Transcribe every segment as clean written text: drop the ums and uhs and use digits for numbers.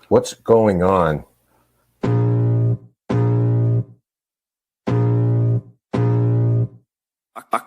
What's going on? I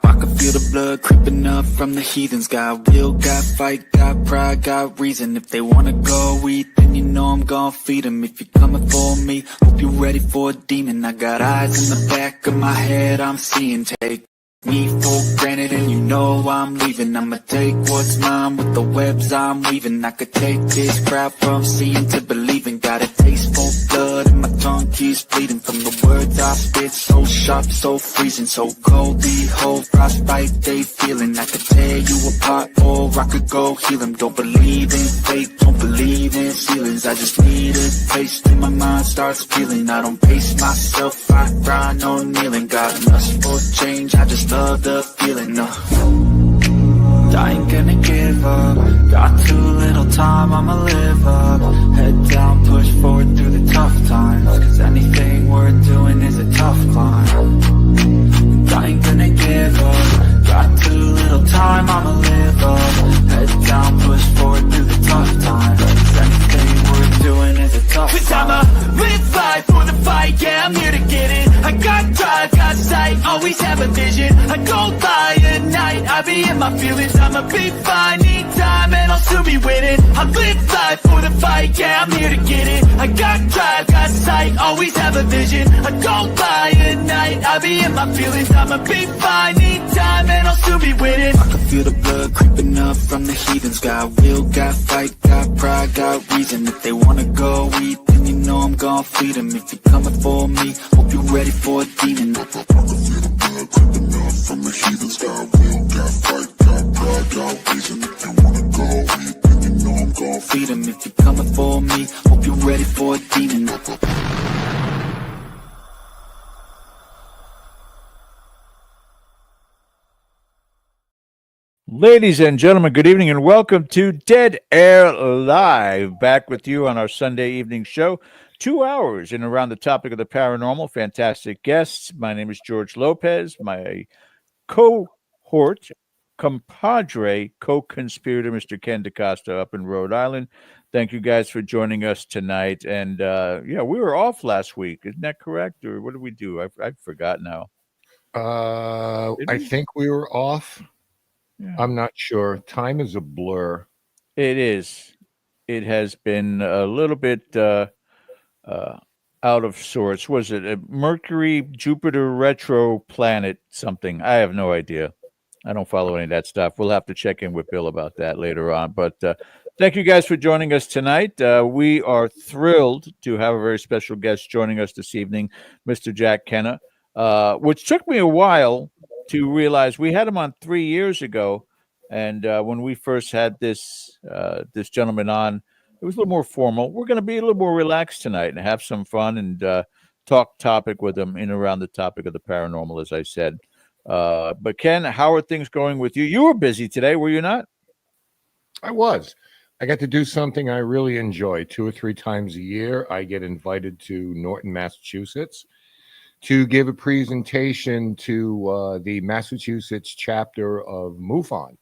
can feel the blood creeping up from the heathens. Got will, got fight, got pride, got reason. If they wanna go eat, then you know I'm gon' feed them. If you're coming for me, hope you're ready for a demon. I got eyes in the back of my head, I'm seeing. Take me for granted and you know I'm leaving. I'ma take what's mine with the webs I'm weaving. I could take this crowd from seeing to believing. Got a taste for blood and my tongue keeps bleeding from the words I spit. So sharp, so freezing, so cold. Behold, frostbite they feeling. I could tear you apart or I could go heal them. Don't believe in fate, don't believe in ceilings. I just need a taste and my mind starts feeling. I don't pace myself, I grind on kneeling. Got lust for change, I just love the feeling. I ain't gonna give up. Got too little time, I'ma live up. Head down, push forward through the tough times. Cause anything worth doing is a tough climb. I ain't gonna give up. Got too little time, I'ma live up. Head down, push forward through the tough times. Cause anything worth doing is a tough climb. Cause I'ma live life for the fight, yeah, I'm here to get it. I got drive, got sight, always have a vision. I go by at night, I be in my feelings. I'ma be fine, need time, and I'll still be winning. I live life for the fight, yeah, I'm here to get it. I got drive, got sight, always have a vision. I go by at night, I be in my feelings. I'ma be fine, need time, and I'll still be winning. I can feel the blood creeping up from the heathens. Got will, got fight, got pride, got reason. If they wanna go eat, then you know I'm gon' feed them. If you're coming for me, hope you're ready for a demon. I can feel the blood creeping up from the heathens. Got will, got fight, got pride, got reason. If you wanna go eat, then you know I'm gon' feed them. If you're coming for me, hope you're ready for a demon. Ladies and gentlemen, good evening and welcome to Dead Air Live. Back with you on our Sunday evening show. 2 hours in around the topic of the paranormal. Fantastic guests. My name is George Lopez. My cohort, compadre, co-conspirator, Mr. Ken DaCosta up in Rhode Island. Thank you guys for joining us tonight. And yeah, we were off last week. Isn't that correct? Or what did we do? I forgot now. I think we were off. Yeah. I'm not sure. Time is a blur. It is. It has been a little bit out of sorts. Was it a Mercury, Jupiter retro planet something? I have no idea. I don't follow any of that stuff. We'll have to check in with Bill about that later on. But thank you guys for joining us tonight. We are thrilled to have a very special guest joining us this evening, Mr. Jack Kenna, which took me a while to realize. We had him on 3 years ago, and when we first had this gentleman on, it was a little more formal. We're going to be a little more relaxed tonight and have some fun and talk topic with him in around the topic of the paranormal, as I said. But Ken, how are things going with you? You were busy today, were you not? I was. I got to do something I really enjoy. 2 or 3 times a year, I get invited to Norton, Massachusetts, to give a presentation to the Massachusetts chapter of MUFON.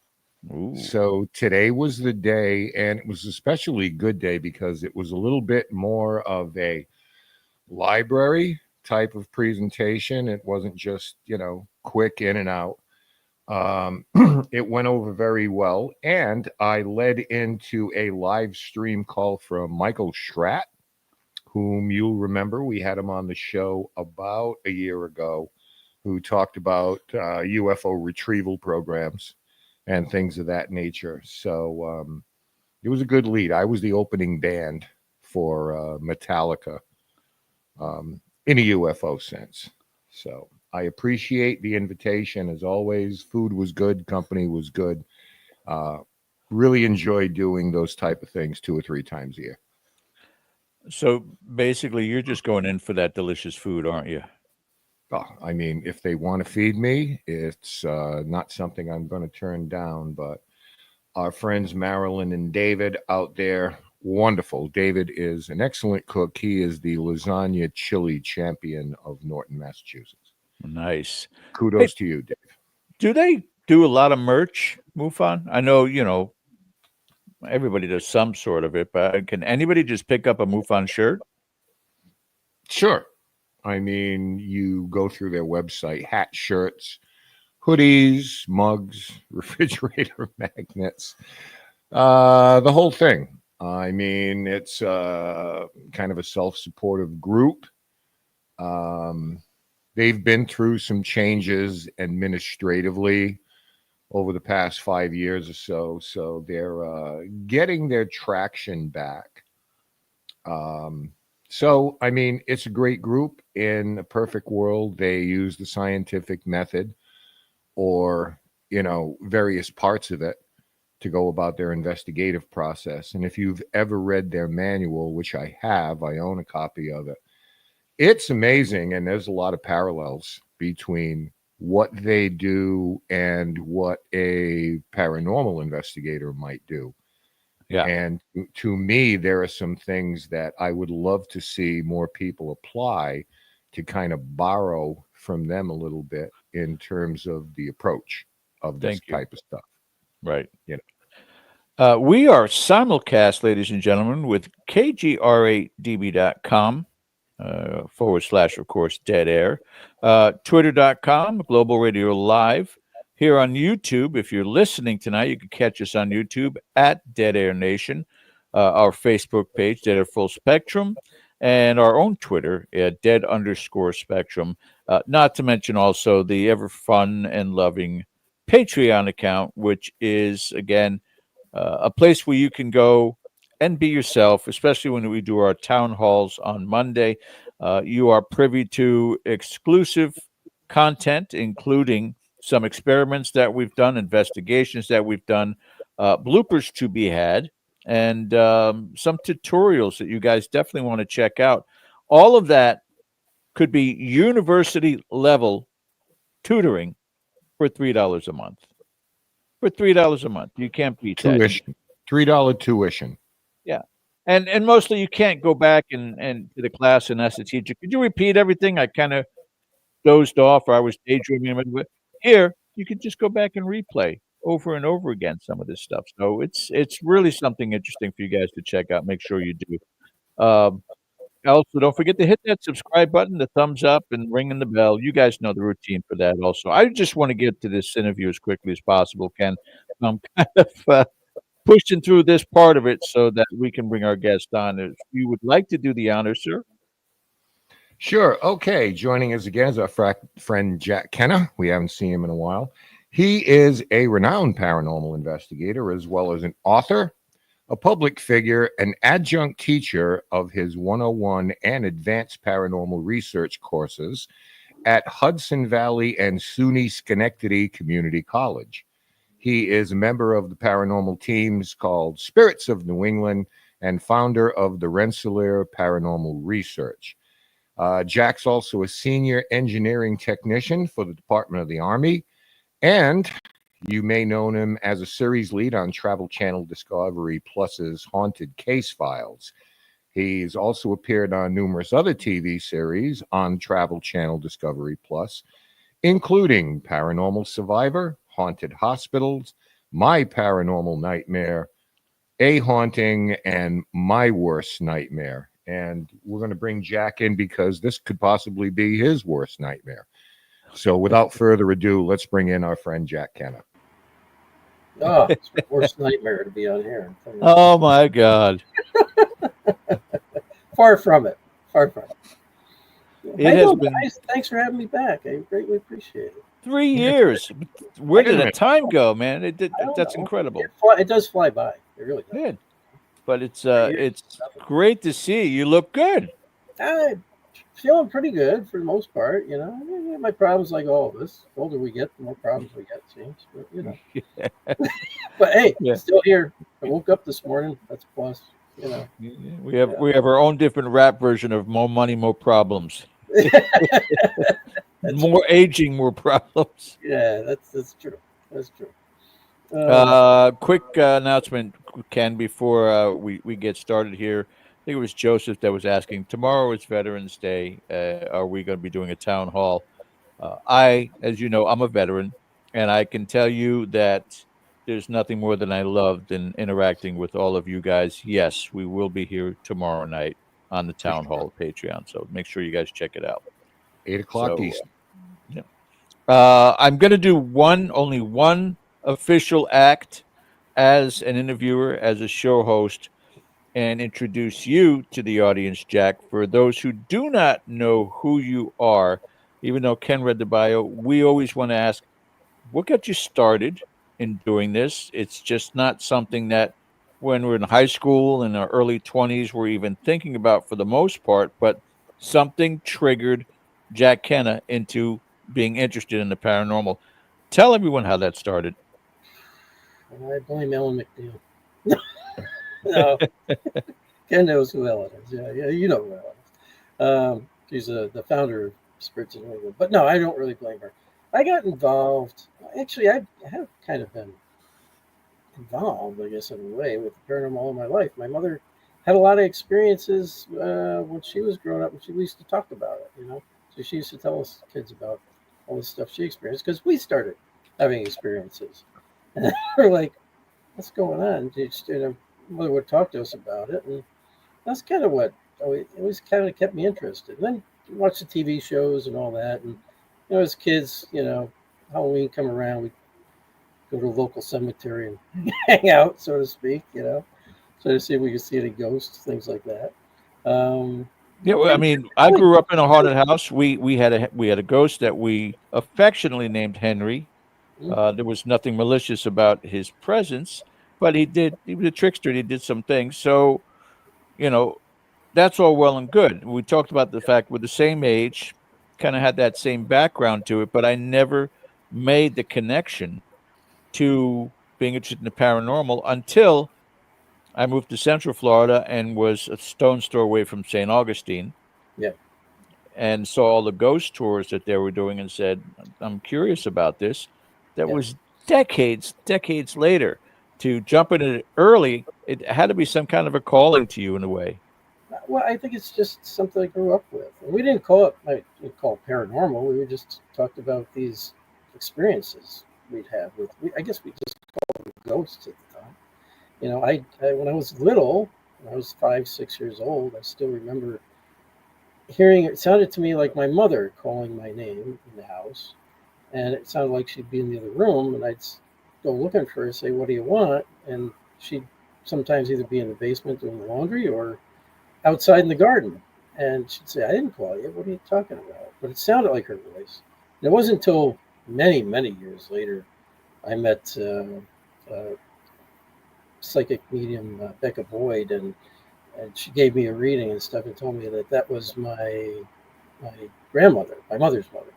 Ooh. So today was the day, and it was an especially good day because it was a little bit more of a library type of presentation. It wasn't just, quick in and out. It went over very well, and I led into a live stream call from Michael Schratt, whom you'll remember. We had him on the show about a year ago, who talked about UFO retrieval programs and things of that nature. So it was a good lead. I was the opening band for Metallica in a UFO sense. So I appreciate the invitation as always. Food was good. Company was good. Really enjoy doing those type of things 2 or 3 times a year. So basically, you're just going in for that delicious food, aren't you? Oh, I mean, if they want to feed me, it's not something I'm going to turn down. But our friends Marilyn and David out there, wonderful. David is an excellent cook. He is the lasagna chili champion of Norton, Massachusetts. Nice. Kudos to you, Dave. Do they do a lot of merch, MUFON? I know, everybody does some sort of it, but can anybody just pick up a MUFON shirt? Sure. I mean, you go through their website, hat, shirts, hoodies, mugs, refrigerator magnets, the whole thing. I mean, it's kind of a self-supportive group. They've been through some changes administratively over the past 5 years or so, so they're getting their traction back. So, I mean, it's a great group. In a perfect world, they use the scientific method or, various parts of it to go about their investigative process. And if you've ever read their manual, which I have, I own a copy of it, it's amazing. And there's a lot of parallels between what they do and what a paranormal investigator might do. Yeah. And to me, there are some things that I would love to see more people apply to kind of borrow from them a little bit in terms of the approach of this type of stuff. Right. You We are simulcast, ladies and gentlemen, with kgradb.com / of course, Dead Air, twitter.com, Global Radio Live. Here on YouTube, if you're listening tonight, you can catch us on YouTube at Dead Air Nation, our Facebook page, Dead Air Full Spectrum, and our own Twitter at Dead_Spectrum. Not to mention also the ever fun and loving Patreon account, which is, again, a place where you can go and be yourself, especially when we do our town halls on Monday. You are privy to exclusive content, including some experiments that we've done, investigations that we've done, bloopers to be had, and some tutorials that you guys definitely want to check out. All of that could be university level tutoring for $3 a month. For $3 a month, you can't beat that. tuition, $3 tuition. Yeah. And mostly you can't go back and to the class and ask the teacher, could you repeat everything? I kind of dozed off or I was daydreaming. Here, you can just go back and replay over and over again some of this stuff. So it's really something interesting for you guys to check out. Make sure you do. Also, don't forget to hit that subscribe button, the thumbs up, and ringing the bell. You guys know the routine for that also. I just want to get to this interview as quickly as possible, Ken. I'm kind of pushing through this part of it so that we can bring our guest on. If you would like to do the honor, sir. Sure. Okay. Joining us again is our friend Jack Kenna. We haven't seen him in a while. He is a renowned paranormal investigator as well as an author, a public figure, an adjunct teacher of his 101 and advanced paranormal research courses at Hudson Valley and SUNY Schenectady Community College. He is a member of the paranormal teams called Spirits of New England and founder of the Rensselaer Paranormal Research. Jack's also a senior engineering technician for the Department of the Army, and you may know him as a series lead on Travel Channel Discovery Plus's Haunted Case Files. He's also appeared on numerous other TV series on Travel Channel Discovery Plus, including Paranormal Survivor, Haunted Hospitals, My Paranormal Nightmare, A Haunting, and My Worst Nightmare. And we're going to bring Jack in because this could possibly be his worst nightmare. So without further ado, let's bring in our friend Jack Kenna. Oh, it's my worst nightmare to be on here. Oh, my God. Far from it. Far from it. It has been guys. Thanks for having me back. I greatly appreciate it. 3 years. Where did the time go, man? That's incredible. It does fly by. It really does. Good. But it's great to see you. You look good. I'm feeling pretty good for the most part. You know, my problems like all of us. The older we get, the more problems we get. Seems, but you know. Yeah. But hey, still here. I woke up this morning. That's a plus. You know. We have our own different rap version of more money, more problems. More aging, more problems. Yeah, that's true. That's true. Quick announcement, Ken, before we get started here. I think it was Joseph that was asking, tomorrow is Veterans Day. Are we going to be doing a town hall? As you know, I'm a veteran, and I can tell you that there's nothing more than I loved in interacting with all of you guys. Yes, we will be here tomorrow night on the Town Hall Patreon. So make sure you guys check it out. 8 o'clock So, Eastern. yeah. I'm going to do only one official act as an interviewer, as a show host, and introduce you to the audience, Jack. For those who do not know who you are, even though Ken read the bio, we always want to ask, what got you started in doing this? It's just not something that when we're in high school in our early 20s we're even thinking about for the most part, but something triggered Jack Kenna into being interested in the paranormal. Tell everyone how that started. I blame Ellen McNeil. No, Ken knows who Ellen is. Yeah, you know who Ellen is. She's the founder of Spirits in New England. But no, I don't really blame her. I got involved. Actually, I have kind of been involved, I guess, in a way, with the paranormal all my life. My mother had a lot of experiences when she was growing up, and she used to talk about it, So she used to tell us kids about all the stuff she experienced because we started having experiences. And we're like, what's going on? Mother would talk to us about it, and that's kind of what always kind of kept me interested. And then watch the TV shows and all that, and as kids, Halloween come around, we go to a local cemetery and hang out, so to speak, so to see if we could see any ghosts, things like that. Yeah, well, I mean, I grew up in a haunted house. We had a ghost that we affectionately named Henry. There was nothing malicious about his presence, but he was a trickster. He did some things. So, you know, that's all well and good. We talked about the fact we're the same age, kind of had that same background to it, but I never made the connection to being interested in the paranormal until I moved to Central Florida and was a stone's throw away from St. Augustine. Yeah. And saw all the ghost tours that they were doing and said, I'm curious about this. That Yeah. was decades later. To jump in it early, it had to be some kind of a calling to you in a way. Well, I think it's just something I grew up with. And we didn't call it paranormal. We were just talked about these experiences we'd have with. I guess we just called them ghosts at the time. I when I was little, when I was 5, 6 years old, I still remember hearing it. Sounded to me like my mother calling my name in the house, and it sounded like she'd be in the other room, and I'd go looking for her, say, "What do you want?" And she'd sometimes either be in the basement doing the laundry or outside in the garden, and she'd say, "I didn't call you. What are you talking about?" But it sounded like her voice. And it wasn't until many years later I met psychic medium Becca Boyd, and she gave me a reading and stuff and told me that was my grandmother, my mother's mother,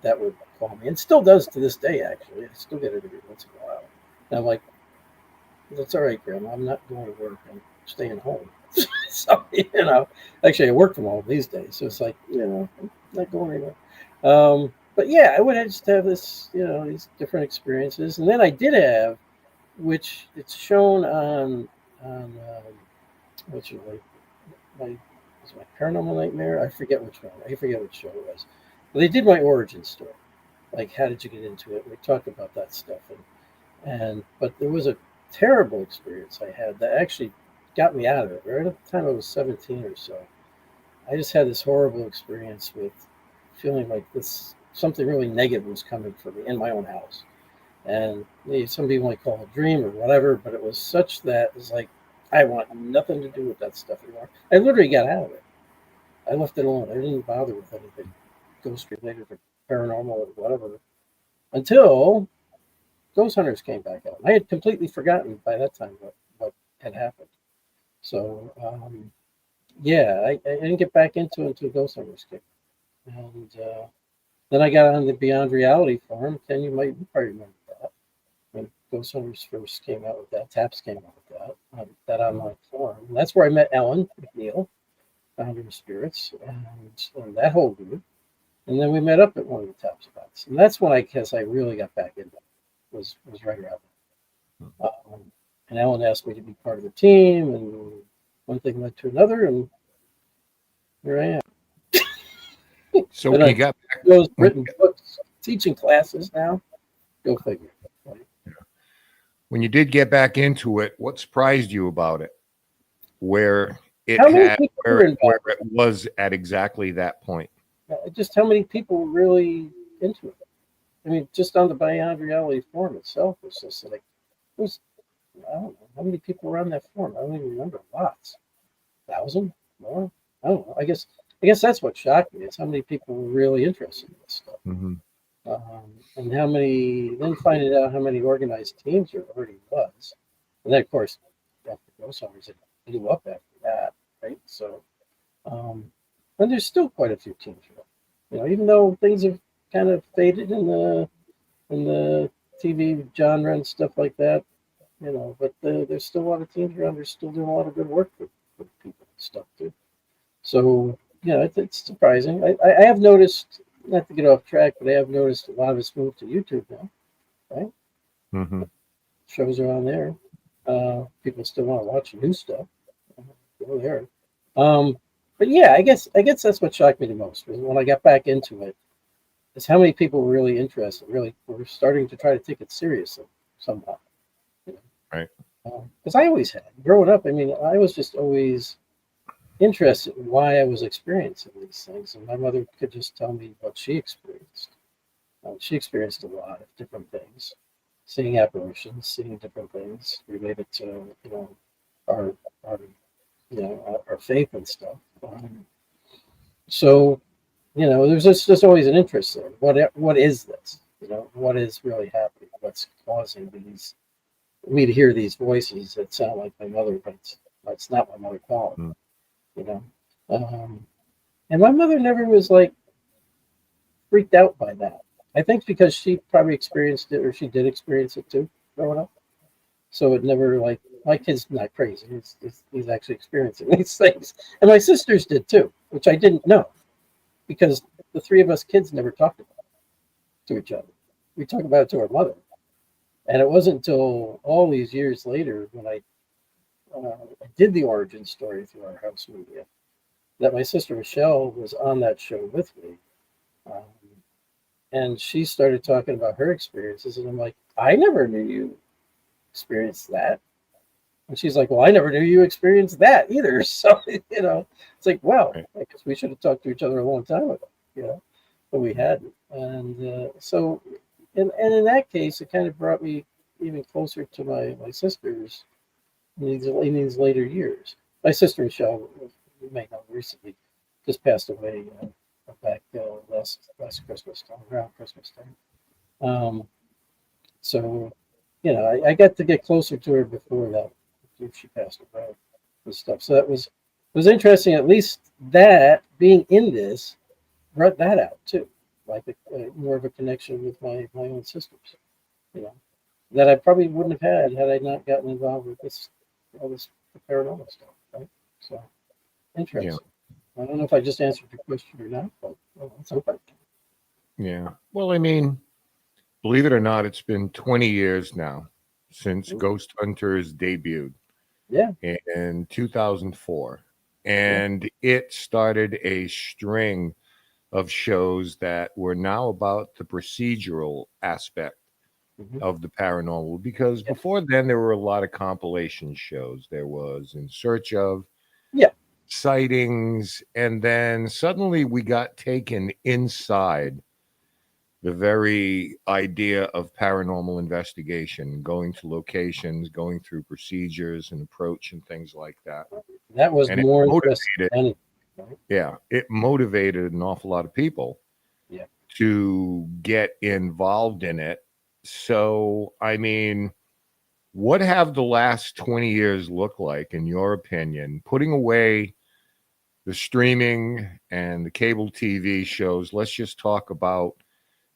that would call me, and still does to this day. Actually, I still get it every once in a while. And I'm like, "That's all right, Grandma. I'm not going to work. I'm staying home." So actually, I work from home these days, so it's like I'm not going anywhere. But yeah, I would just have this, these different experiences, and then I did have, which it's shown on what's your my Paranormal Nightmare. I forget which one. I forget which show it was. But they did my origin story, like how did you get into it? We talked about that stuff, but there was a terrible experience I had that actually got me out of it. Right at the time I was 17 or so, I just had this horrible experience with feeling like something really negative was coming for me in my own house. And some people might call it a dream or whatever, but it was such that it was like, I want nothing to do with that stuff anymore. I literally got out of it. I left it alone. I didn't bother with anything ghost related or paranormal or whatever until Ghost Hunters came back out. I had completely forgotten by that time what had happened. So, I didn't get back into it until Ghost Hunters came. And then I got on the Beyond Reality forum. Ken, you probably remember that. When Ghost Hunters first came out with that, TAPS came out with that online forum. And that's where I met Ellen McNeil, founder of S.P.I.R.I.T.S, and that whole group. And then we met up at one of the TAPS events. And that's when I guess I really got back into it, was right around there. And Ellen asked me to be part of the team, and one thing led to another, and here I am. So when you got back, those written books, teaching classes now, go figure. Right? when you did get back into it, what surprised you about it? Where it How many had, people were where involved? it was at exactly that point. Just how many people were really into it? I mean, just on the Beyond Reality forum itself, it's just like, it was, I don't know, how many people were on that forum? I don't even remember. Lots. 1,000? More? I don't know. I guess that's what shocked me, is how many people were really interested in this stuff. Mm-hmm. And how many, then finding out how many organized teams there already was. And then, of course, after Ghost Hunters, it blew up after that, right? So, and there's still quite a few teams around. You know, even though things have kind of faded in the TV genre and stuff like that, you know, but there's still a lot of teams around. They're still doing a lot of good work for people and stuff too. So, you know, it's surprising. I have noticed, not to get off track, but I have noticed a lot of us moved to YouTube now, right? Mm-hmm. Shows are on there. People still want to watch new stuff. Go there. But yeah, I guess that's what shocked me the most was when I got back into it, is how many people were really interested, really were starting to try to take it seriously somehow. You know? Right. Because I always had. Growing up, I mean, I was just always interested in why I was experiencing these things. And my mother could just tell me what she experienced. She experienced a lot of different things, seeing apparitions, seeing different things related to, you know, our you know, our faith and stuff. So, you know, there's just always an interest there. What is this? You know, what is really happening? What's causing me to hear these voices that sound like my mother, but it's not my mother calling. Mm. You know, and my mother never was like freaked out by that. I think because she probably experienced it, or she did experience it too growing up. So it never, like, my kid's not crazy. He's actually experiencing these things, and my sisters did too, which I didn't know, because the three of us kids never talked about it to each other. We talked about it to our mother, and it wasn't until all these years later when I did the origin story through our house media that my sister Michelle was on that show with me. Um, and she started talking about her experiences, and I'm like, I never knew you experienced that. And she's like, well, I never knew you experienced that either. So, you know, it's like, wow, Right. because we should have talked to each other a long time ago, you know, but we hadn't. And so, and in that case, it kind of brought me even closer to my sisters in these later years. My sister Michelle, you may know, recently just passed away back last Christmas time, around Christmas time. So, you know, I got to get closer to her before that, before she passed away and stuff. So that was interesting. At least that being in this brought that out too, like more of a connection with my own sisters, you know, that I probably wouldn't have had I not gotten involved with all this paranormal stuff, right? So interesting. Yeah. I don't know if I just answered your question or not, but let's hope I can. Yeah. Well, I mean, believe it or not, it's been 20 years now since Ghost Hunters debuted Yeah. in 2004. Yeah. And it started a string of shows that were now about the procedural aspect Mhm. of the paranormal, because Yeah. before then there were a lot of compilation shows. There was In Search of, Yeah. Sightings, and then suddenly we got taken inside the very idea of paranormal investigation, going to locations, going through procedures and approach and things like that. That was And it more interesting motivated, than anything, right? yeah, it motivated an awful lot of people Yeah. to get involved in it. So, I mean, what have the last 20 years looked like, in your opinion, putting away the streaming and the cable TV shows? Let's just talk about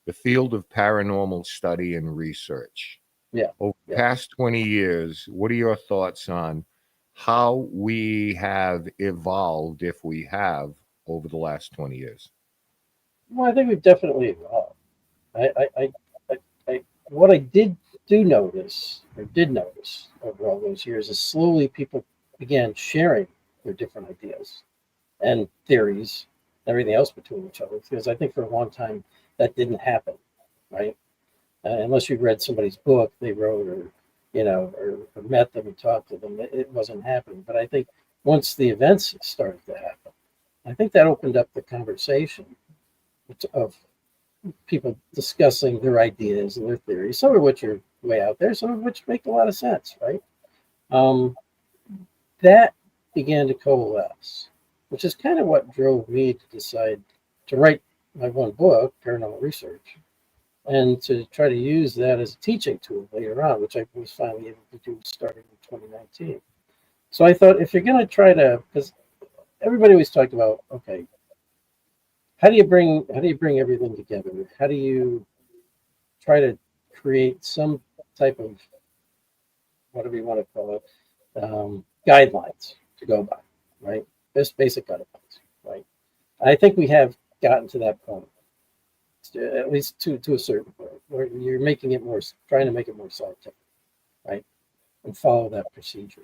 the field of paranormal study and research. Yeah. Over the Yeah. past 20 years, what are your thoughts on how we have evolved, if we have, over the last 20 years? Well, I think we've definitely evolved. What I did notice over all those years is slowly people began sharing their different ideas and theories, everything else between each other. Because I think for a long time that didn't happen, right? Unless you read somebody's book they wrote, or or met them and talked to them. It wasn't happening. But I think once the events started to happen, I think that opened up the conversation of people discussing their ideas and their theories, some of which are way out there, some of which make a lot of sense, right? Um, that began to coalesce, which is kind of what drove me to decide to write my one book, Paranormal Research, and to try to use that as a teaching tool later on, which I was finally able to do starting in 2019. So I thought, if you're going to try to, because everybody always talked about, okay, how do you bring everything together? How do you try to create some type of, whatever you want to call it, guidelines to go by, right? Just basic guidelines, right? I think we have gotten to that point, at least to a certain point, where you're making it more, trying to make it more scientific, right? And follow that procedure.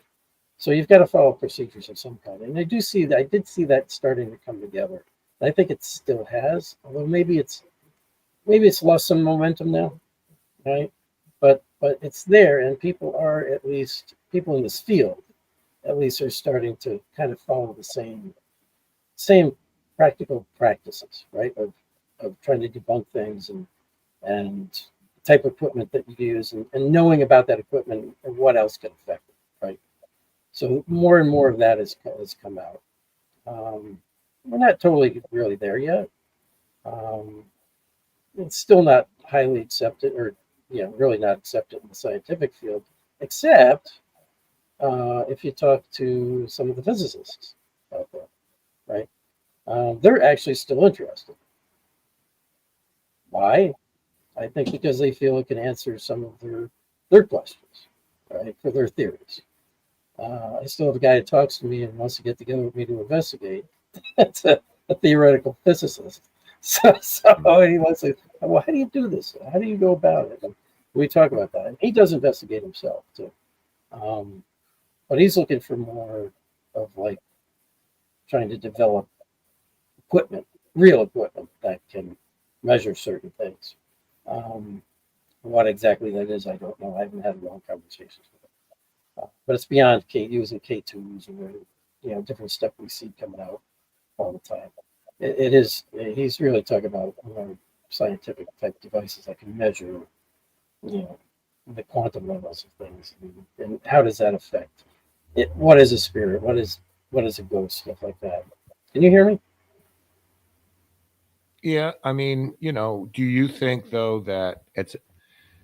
So you've got to follow procedures of some kind. And I did see that starting to come together. I think it still has, although maybe it's lost some momentum now, right? But it's there, and people in this field at least are starting to kind of follow the same practical practices, right? Of trying to debunk things and the type of equipment that you use and knowing about that equipment and what else can affect it, right? So more and more of that has come out. We're not totally really there yet. It's still not highly accepted, or really not accepted in the scientific field, except if you talk to some of the physicists out there, right? They're actually still interested. Why? I think because they feel it can answer some of their questions, right, for their theories. I still have a guy who talks to me and wants to get together with me to investigate. It's a theoretical physicist. So he wants to, well, how do you do this? How do you go about it? And we talk about that. And he does investigate himself too. But he's looking for more of like trying to develop equipment, real equipment that can measure certain things. What exactly that is, I don't know. I haven't had long conversations with him. But it's beyond using K2s or different stuff we see coming out all the time. It is. He's really talking about more scientific type devices that can measure, the quantum levels of things, and how does that affect it? What is a spirit? What is a ghost? Stuff like that. Can you hear me? Yeah, I mean, do you think though that it's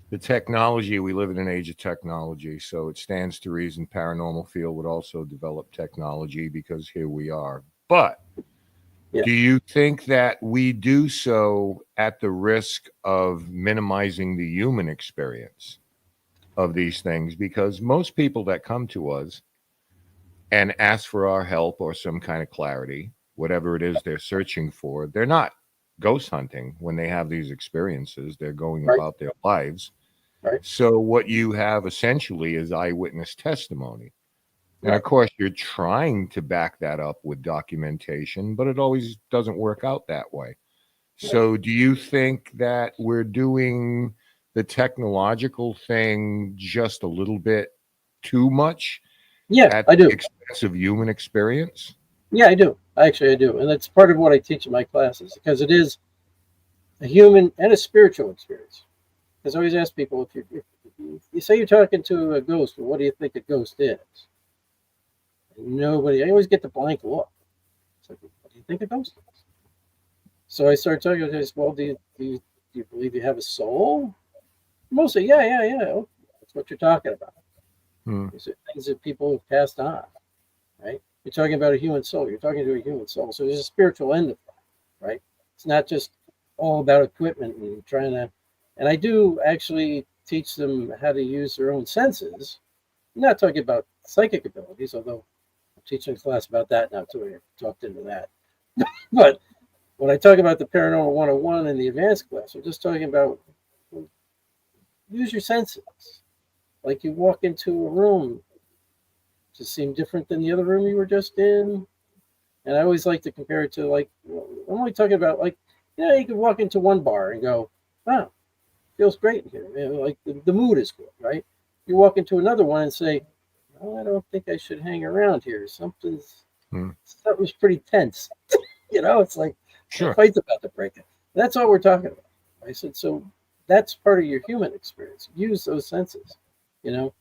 the technology, we live in an age of technology, so it stands to reason paranormal field would also develop technology because here we are. But Yeah. do you think that we do so at the risk of minimizing the human experience of these things? Because most people that come to us and ask for our help or some kind of clarity, whatever it is they're searching for, they're not ghost hunting when they have these experiences. They're going Right. about their lives. Right. So what you have essentially is eyewitness testimony. And Right. of course, you're trying to back that up with documentation, but it always doesn't work out that way. So do you think that we're doing the technological thing just a little bit too much Yeah, at I the do. expense of human experience? Yeah, I do. Actually, I do, and that's part of what I teach in my classes, because it is a human and a spiritual experience. Because I always ask people, if you say you're talking to a ghost, well, what do you think a ghost is? And nobody. I always get the blank look. It's like, what do you think a ghost is? So I start talking to this. Well, do you believe you have a soul? Mostly, yeah. Oh, that's what you're talking about. Hmm. These are things that people have passed on, right? You're talking about a human soul. You're talking to a human soul. So there's a spiritual end of that, right? It's not just all about equipment and trying to. And I do actually teach them how to use their own senses. I'm not talking about psychic abilities, although I'm teaching a class about that now too. I talked into that. But when I talk about the Paranormal 101 in the advanced class, I'm just talking about use your senses. Like you walk into a room, does it seem different than the other room you were just in? And I always like to compare it to, like, I'm only talking about, like, you can walk into one bar and go, wow, feels great in here. Like the mood is good, right? You walk into another one and say, "Oh, I don't think I should hang around here. Something's pretty tense." It's like a Sure. fight's about to break it. That's all we're talking about. I said, so that's part of your human experience. Use those senses, you know,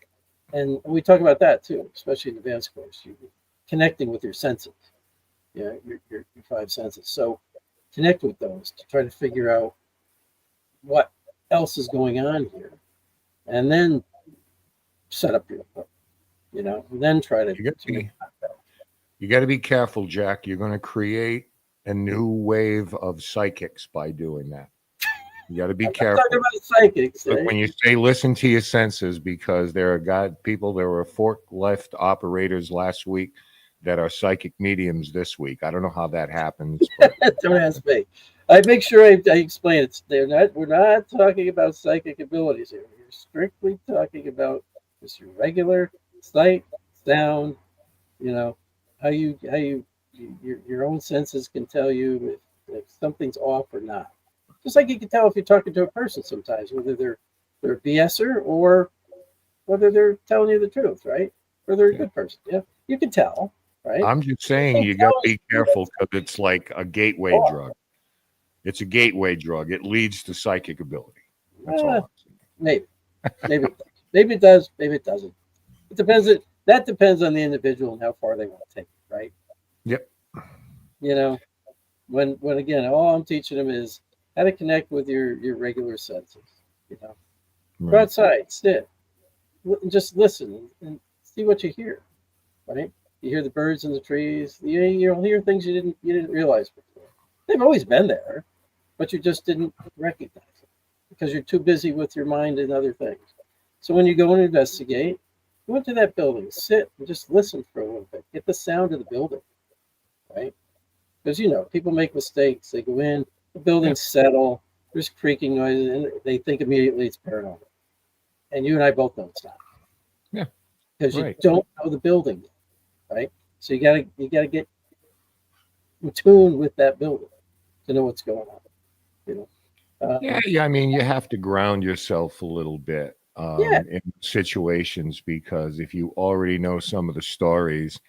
and we talk about that too, especially in the advanced course. You connecting with your senses, your five senses. So connect with those to try to figure out what else is going on here, and then set up your book, and then try to You got to make be, you got to be careful, Jack. You're going to create a new wave of psychics by doing that. You got to be I'm careful. talking about psychics. But when you say listen to your senses, because there were forklift operators last week that are psychic mediums this week. I don't know how that happens. But Don't ask me. I make sure I explain it. We're not talking about psychic abilities here. We're strictly talking about just your regular sight, sound. You know your own senses can tell you if something's off or not. Just like you can tell if you're talking to a person sometimes, whether they're a BSer or whether they're telling you the truth, right? Or they're a good person. Yeah, you can tell, right? I'm just saying you got to be careful because it's like a gateway drug. It's a gateway drug. It leads to psychic ability. That's all I'm saying. Maybe it does, maybe it doesn't. It depends. That depends on the individual and how far they want to take it, right? Yep. When again, all I'm teaching them is how to connect with your regular senses. Go Right. outside, sit, and just listen and see what you hear. Right? You hear the birds in the trees. You'll hear things you didn't realize before. They've always been there, but you just didn't recognize it because you're too busy with your mind and other things. So when you go and investigate, go into that building, sit and just listen for a little bit. Get the sound of the building, right? Because people make mistakes. They go in, the buildings settle, there's creaking noises, and they think immediately it's paranormal. And you and I both know it's not. Yeah. Because Right. you don't know the building, right? So you gotta get in tune with that building to know what's going on. Yeah. I mean, you have to ground yourself a little bit in situations because if you already know some of the stories,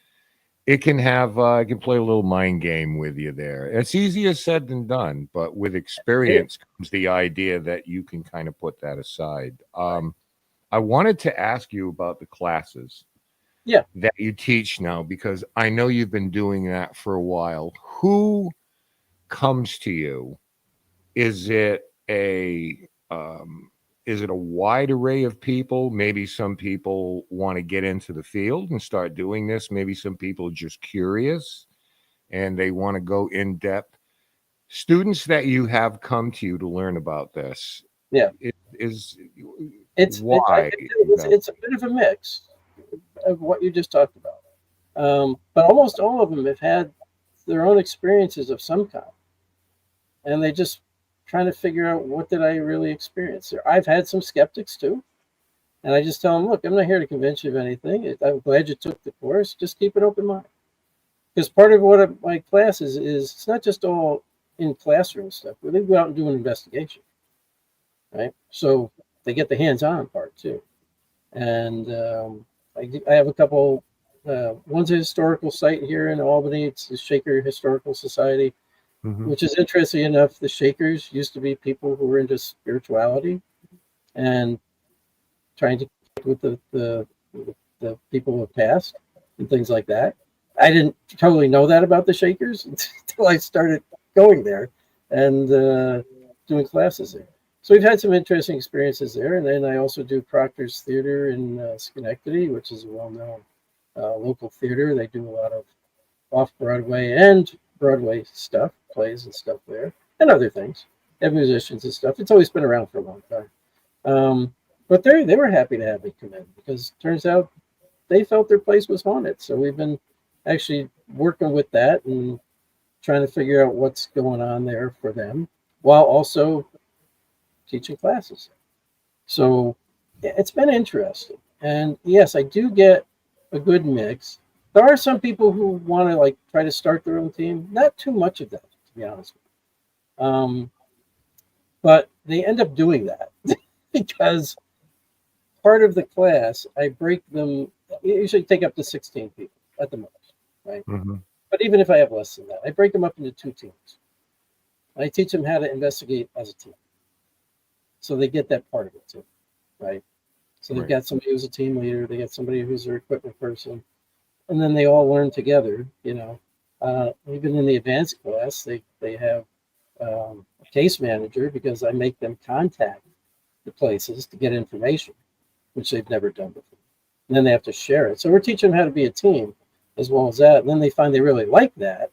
it can play a little mind game with you there. It's easier said than done, but with experience comes the idea that you can kind of put that aside. I wanted to ask you about the classes that you teach now, because I know you've been doing that for a while. Who comes to you? Is it a wide array of people? Maybe some people want to get into the field and start doing this. Maybe some people are just curious and they want to go in depth. Students that you have come to you to learn about this. Yeah. It's why? It's a bit of a mix of what you just talked about. But almost all of them have had their own experiences of some kind. And they just trying to figure out, what did I really experience there? I've had some skeptics too. And I just tell them, look, I'm not here to convince you of anything. I'm glad you took the course. Just keep an open mind. Because part of what my classes is, it's not just all in classroom stuff. We go out and do an investigation, right? So they get the hands-on part too. And I have a couple. One's a historical site here in Albany. It's the Shaker Historical Society, which is interesting enough. The Shakers used to be people who were into spirituality and trying to connect with the people who have passed and things like that. I didn't totally know that about the Shakers until I started going there and doing classes there. So we've had some interesting experiences there. And then I also do Proctor's Theater in Schenectady, which is a well-known local theater. They do a lot of off-Broadway and Broadway stuff, plays and stuff there, and other things. They have musicians and stuff. It's always been around for a long time. But they were happy to have me come in because it turns out they felt their place was haunted. So we've been actually working with that and trying to figure out what's going on there for them while also teaching classes. So yeah, it's been interesting. And yes, I do get a good mix. There are some people who want to try to start their own team. Not too much of that, to be honest with you. But they end up doing that because part of the class, I break them. You usually take up to 16 people at the most, right? Mm-hmm. But even if I have less than that, I break them up into 2 teams. I teach them how to investigate as a team, so they get that part of it too, right? So they've Right. got somebody who's a team leader, they got somebody who's their equipment person, and then they all learn together. Even in the advanced class, they have a case manager because I make them contact the places to get information, which they've never done before. And then they have to share it. So we're teaching them how to be a team as well as that. And then they find they really like that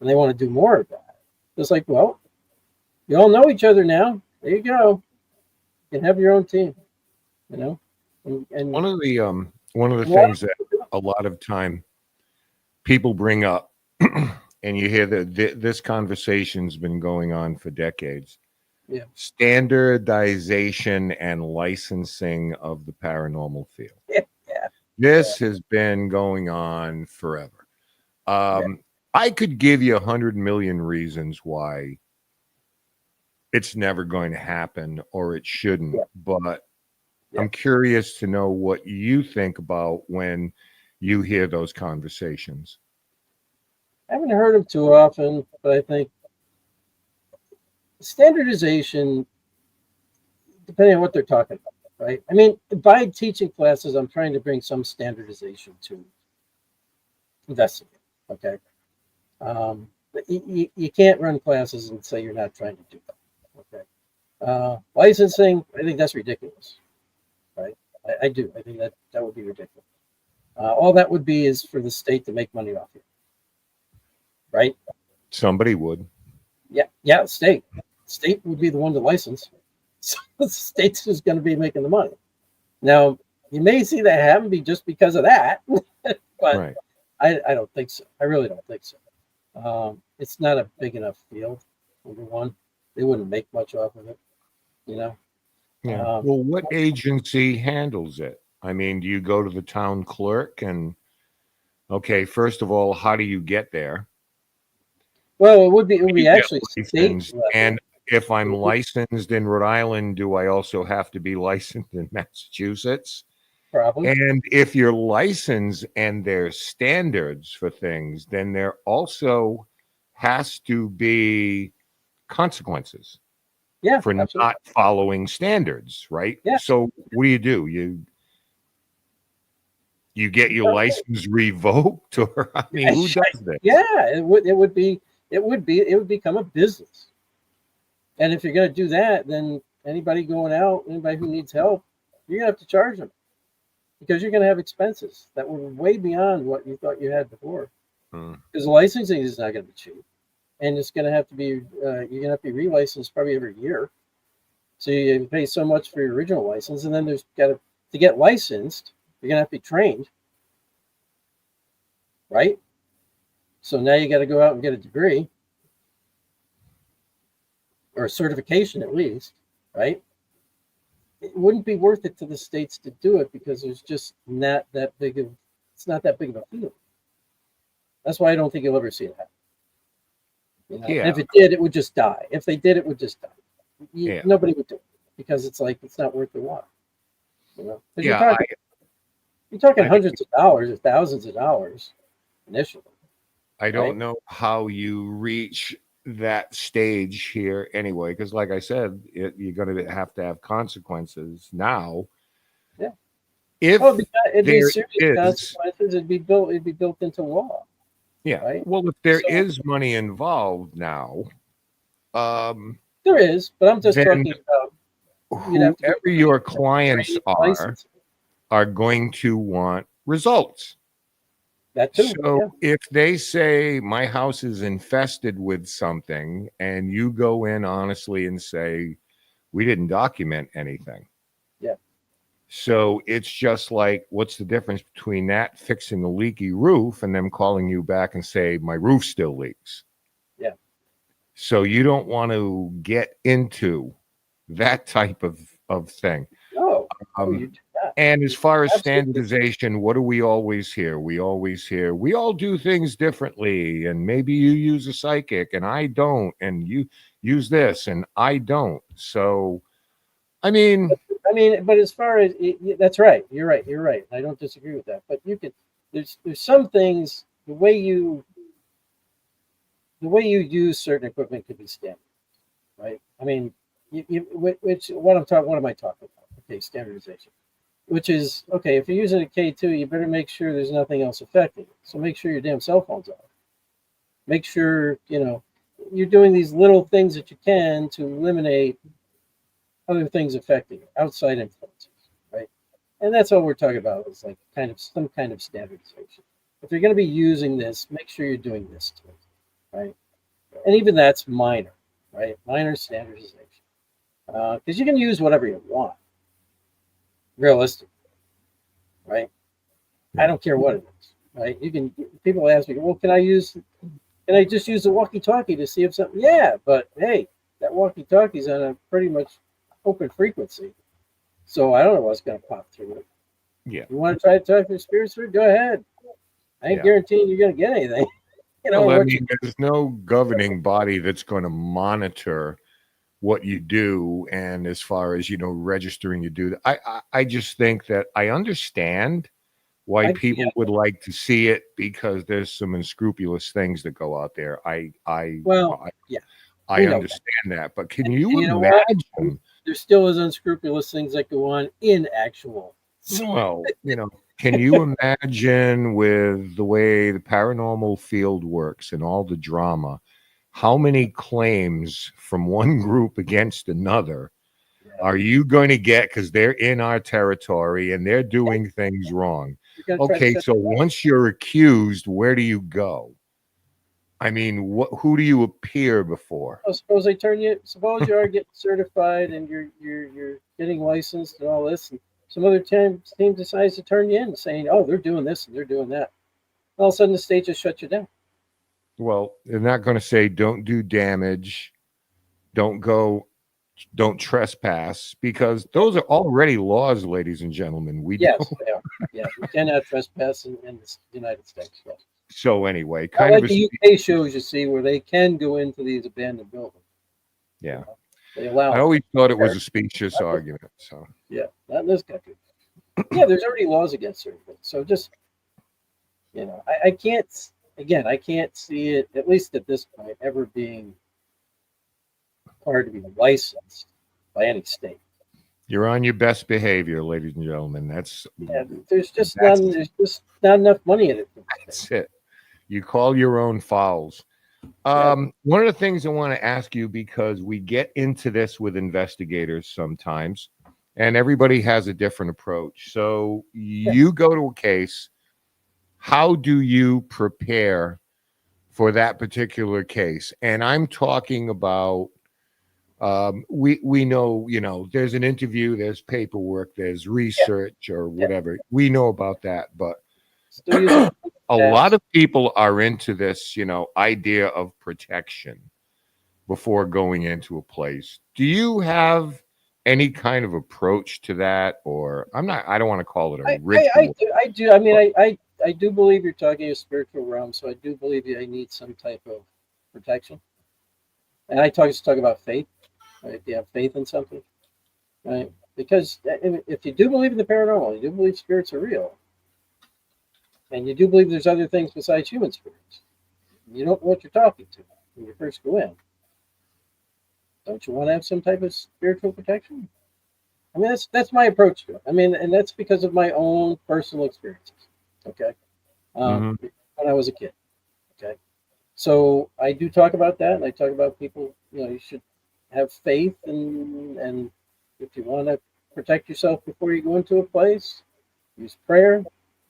and they want to do more of that. It's like, well, you all know each other now. There you go. You can have your own team, you know? And One of the what? things that a lot of time people bring up, and you hear that this conversation's been going on for decades. Yeah. Standardization and licensing of the paranormal field. Yeah. This has been going on forever. I could give you 100 million reasons why it's never going to happen or it shouldn't, but I'm curious to know what you think about when you hear those conversations. I haven't heard them too often, but I think standardization, depending on what they're talking about, right? I mean, by teaching classes, I'm trying to bring some standardization to investigate, okay? But you can't run classes and say you're not trying to do that, okay? Licensing, I think that's ridiculous, right? I do. I think that would be ridiculous. All that would be is for the state to make money off you, right? Somebody would. Yeah, state would be the one to license. So the state's just going to be making the money. Now, you may see that happen just because of that, but Right. I don't think so. I really don't think so. It's not a big enough field, number one. They wouldn't make much off of it, you know? Yeah. Well, what agency handles it? I mean, do you go to the town clerk and, okay, first of all, how do you get there? Well, it would be You get actually state licensed, level. and if I'm licensed in Rhode Island, do I also have to be licensed in Massachusetts? Probably. And if you're licensed and there's standards for things, then there also has to be consequences for Absolutely. not following standards, right? Yeah. So what do? You get your license revoked, or I mean, who does this? Yeah, it would become a business. And if you're going to do that, then anybody going out, anybody who needs help, you're going to have to charge them because you're going to have expenses that were way beyond what you thought you had before. Because the licensing is not going to be cheap, and it's going to have to be you're going to have to be relicensed probably every year. So you pay so much for your original license, and then there's got to get licensed. You're going to have to be trained, right? So now you got to go out and get a degree or a certification at least, right? It wouldn't be worth it to the states to do it because there's just not that big of a field. That's why I don't think you'll ever see it happen. You know? Yeah. And if it did, it would just die. If they did, it would just die. Nobody would do it because it's not worth their while. You know? You're talking hundreds of dollars or thousands of dollars initially. I don't know how you reach that stage here anyway, because like I said, you're going to have consequences now. Yeah. If it'd be serious is, consequences, it'd be built into law. Yeah. Right? Well, if there is money involved now, there is, but I'm just talking about whoever your clients are going to want results. That too. So if they say my house is infested with something and you go in honestly and say, we didn't document anything. Yeah. So it's just like, what's the difference between that fixing a leaky roof and them calling you back and say, my roof still leaks? Yeah. So you don't want to get into that type of thing. No. And as far as standardization, what do we always hear? We all do things differently, and maybe you use a psychic and I don't, and you use this and I don't. So, I mean, I mean, but as far as that's right, you're right. I don't disagree with that. But you can. There's some things the way you use certain equipment could be standard, right? I mean, what am I talking about? Okay, standardization, which is okay. If you're using a K2, you better make sure there's nothing else affecting it. So make sure your damn cell phone's off. Make sure you're doing these little things that you can to eliminate other things affecting it, outside influences, right? And that's all we're talking about is like some kind of standardization. If you're going to be using this, make sure you're doing this to it, right? And even that's minor, right? Minor standardization, because you can use whatever you want, realistically, right? I don't care what it is, right? You can. People ask me, well, can I just use the walkie-talkie to see if something? Yeah, but hey, that walkie-talkie's on a pretty much open frequency, so I don't know what's going to pop through it. Yeah. You want to try to talk to spirits through it? Go ahead. I ain't guaranteeing you're going to get anything. Well, I mean, there's no governing body that's going to monitor what you do, and as far as registering you do that. I just think that I understand why people would like to see it, because there's some unscrupulous things that go out there. I understand that, but can you imagine? There still is unscrupulous things that go on in actual. Well, can you imagine, with the way the paranormal field works and all the drama, how many claims from one group against another are you going to get because they're in our territory and they're doing things wrong? Okay, so once you're accused, where do you go? I mean, who do you appear before? Well, suppose you are getting certified and you're getting licensed and all this, and some other team decides to turn you in, saying, "Oh, they're doing this and they're doing that." All of a sudden, the state just shuts you down. Well, they're not going to say don't do damage, don't trespass, because those are already laws, ladies and gentlemen. They are. Yeah, you cannot trespass in the United States. Yes. So anyway, the UK shows, you see, where they can go into these abandoned buildings. Yeah. They allow. I always thought it was a specious argument. So yeah, not in this country. Yeah, there's already laws against certain things. So just I can't see it, at least at this point, ever being required to be licensed by any state. You're on your best behavior, ladies and gentlemen. There's just not enough money in it. That's it. You call your own fouls. One of the things I want to ask you, because we get into this with investigators sometimes, and everybody has a different approach. So you go to a case. How do you prepare for that particular case? And I'm talking about, we know, there's an interview, there's paperwork, there's research or whatever. We know about that, but a lot of people are into this, idea of protection before going into a place. Do you have any kind of approach to that? Or I don't want to call it a ritual. I do. I mean, I do believe you're talking a spiritual realm, so I do believe I need some type of protection. And I talk about faith, right? If you have faith in something, right? Because if you do believe in the paranormal, you do believe spirits are real, and you do believe there's other things besides human spirits, you don't know what you're talking to when you first go in. Don't you want to have some type of spiritual protection? I mean, that's my approach to it. I mean, and that's because of my own personal experiences. Okay, when I was a kid. Okay, so I do talk about that, and I talk about people. You should have faith, and if you want to protect yourself before you go into a place, use prayer.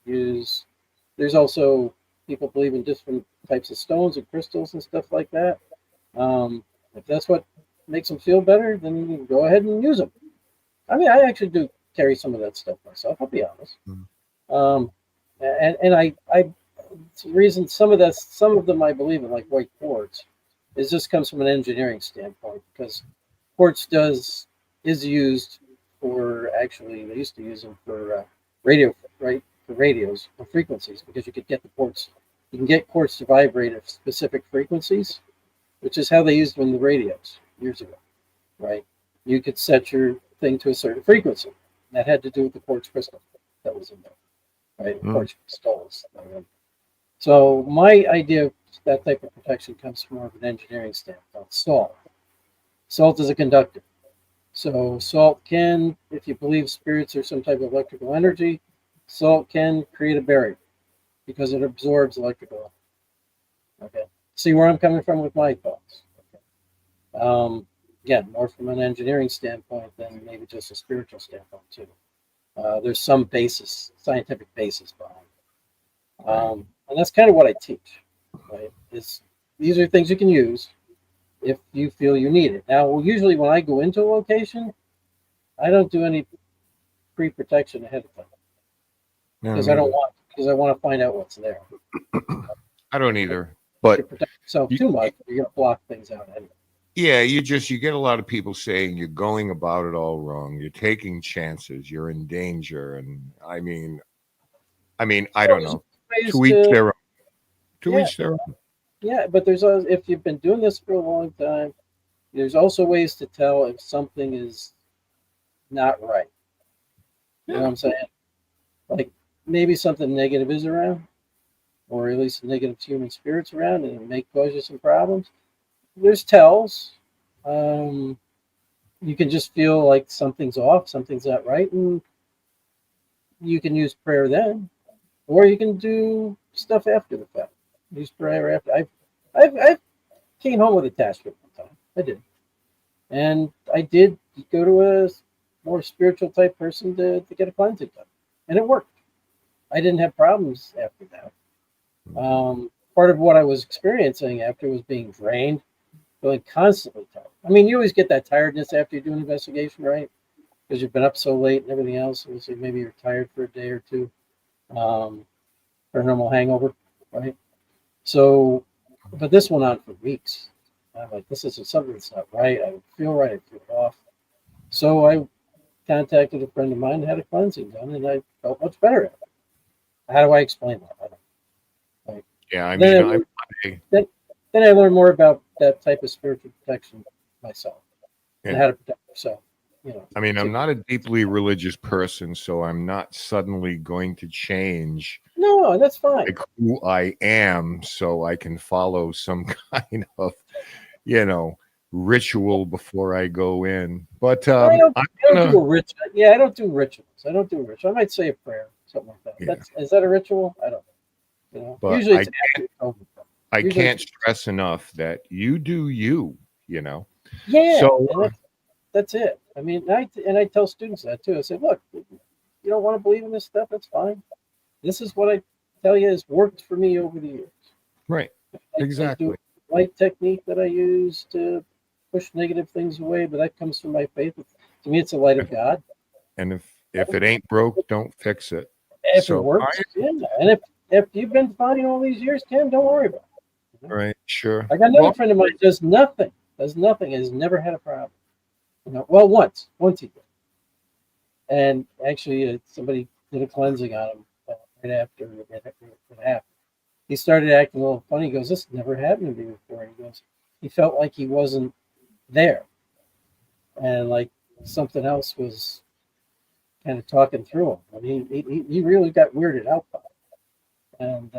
There's also people believe in different types of stones and crystals and stuff like that. If that's what makes them feel better, then you can go ahead and use them. I mean, I actually do carry some of that stuff myself. I'll be honest. And I the reason some of them I believe in, like white quartz, is this comes from an engineering standpoint, because quartz is used for, actually they used to use them for radio, right? For radios, for frequencies, because you can get quartz to vibrate at specific frequencies, which is how they used them in the radios years ago, right? You could set your thing to a certain frequency. That had to do with the quartz crystal that was in there, right? Quartz crystals. So my idea of that type of protection comes from more of an engineering standpoint. Salt. Salt is a conductor. So salt can, if you believe spirits are some type of electrical energy, salt can create a barrier because it absorbs electrical energy. Okay. See where I'm coming from with my thoughts. Okay. Again, more from an engineering standpoint than maybe just a spiritual standpoint too. There's some basis, scientific basis behind it. And that's kind of what I teach, right? These are things you can use if you feel you need it. Now, usually when I go into a location, I don't do any pre-protection ahead of time because I want to find out what's there. I don't either. But you protect yourself too much, you're going to block things out anyway. Yeah, you get a lot of people saying you're going about it all wrong. You're taking chances. You're in danger, and I mean, I don't know. To each their own. To each their own. Yeah, but if you've been doing this for a long time, there's also ways to tell if something is not right. You know what I'm saying? Like maybe something negative is around, or at least negative human spirits around, and it may cause you some problems. There's tells. You can just feel like something's off, something's not right, and you can use prayer then, or you can do stuff after the fact. Use prayer after. I came home with attachment one time. I did, and I did go to a more spiritual type person to get a cleansing done, and it worked. I didn't have problems after that. Part of what I was experiencing after was being drained, feeling constantly tired. I mean, you always get that tiredness after you do an investigation, right? Because you've been up so late and everything else. So maybe you're tired for a day or two. Paranormal hangover, right? So, but this went on for weeks. I'm like, this isn't something that's not right. I feel right. I feel off. So I contacted a friend of mine and had a cleansing done, and I felt much better. How do I explain that? I don't know. Like, yeah, I mean, then I learned more about that type of spiritual protection myself and how to protect yourself. You know, I mean, I'm not a deeply religious person, so I'm not suddenly going to change. No, that's fine. Like who I am, so I can follow some kind of, ritual before I go in. But I don't do a ritual. Yeah, I don't do rituals. I might say a prayer, something like that. Yeah. Is that a ritual? I don't know. But usually it's I can't stress enough that you do you. Yeah. So that's it. I mean, I tell students that too. I say, look, you don't want to believe in this stuff. That's fine. This is what I tell you has worked for me over the years. Right. Exactly. I do a light technique that I use to push negative things away, but that comes from my faith. To me, it's the light of God. And if it ain't broke, don't fix it. If it works, and if you've been fine all these years, Tim, don't worry about it. Right. Sure. I got another friend of mine does nothing, has never had a problem. Well, once he did, and actually somebody did a cleansing on him right after it happened. He started acting a little funny. He goes, "This never happened to me before." He goes, he felt like he wasn't there, and like something else was kind of talking through him. I mean, he really got weirded out by it. And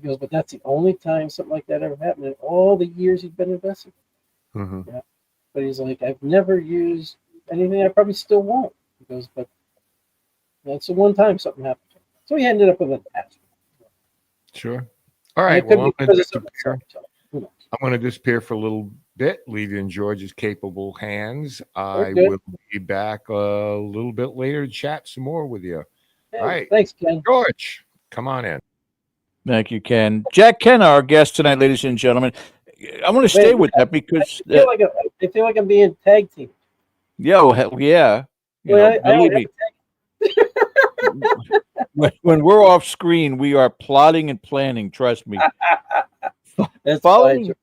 he goes, but that's the only time something like that ever happened in all the years he's been investigating. Mm-hmm. Yeah. But he's like, I've never used anything. I probably still won't. He goes, but that's the one time something happened to him. So he ended up with an attachment. Sure. All right. Well, I'm going to to disappear for a little bit, leave you in George's capable hands. I good. will be back a little bit later to chat some more with you. Hey, all right. Thanks, Ken. George, come on in. Thank you, Ken. Jack Kenna, our guest tonight, ladies and gentlemen. I want to stay with that because I feel like I'm being tag teamed. Yeah, yeah. Believe me. When we're off screen, we are plotting and planning. Trust me. That's fine.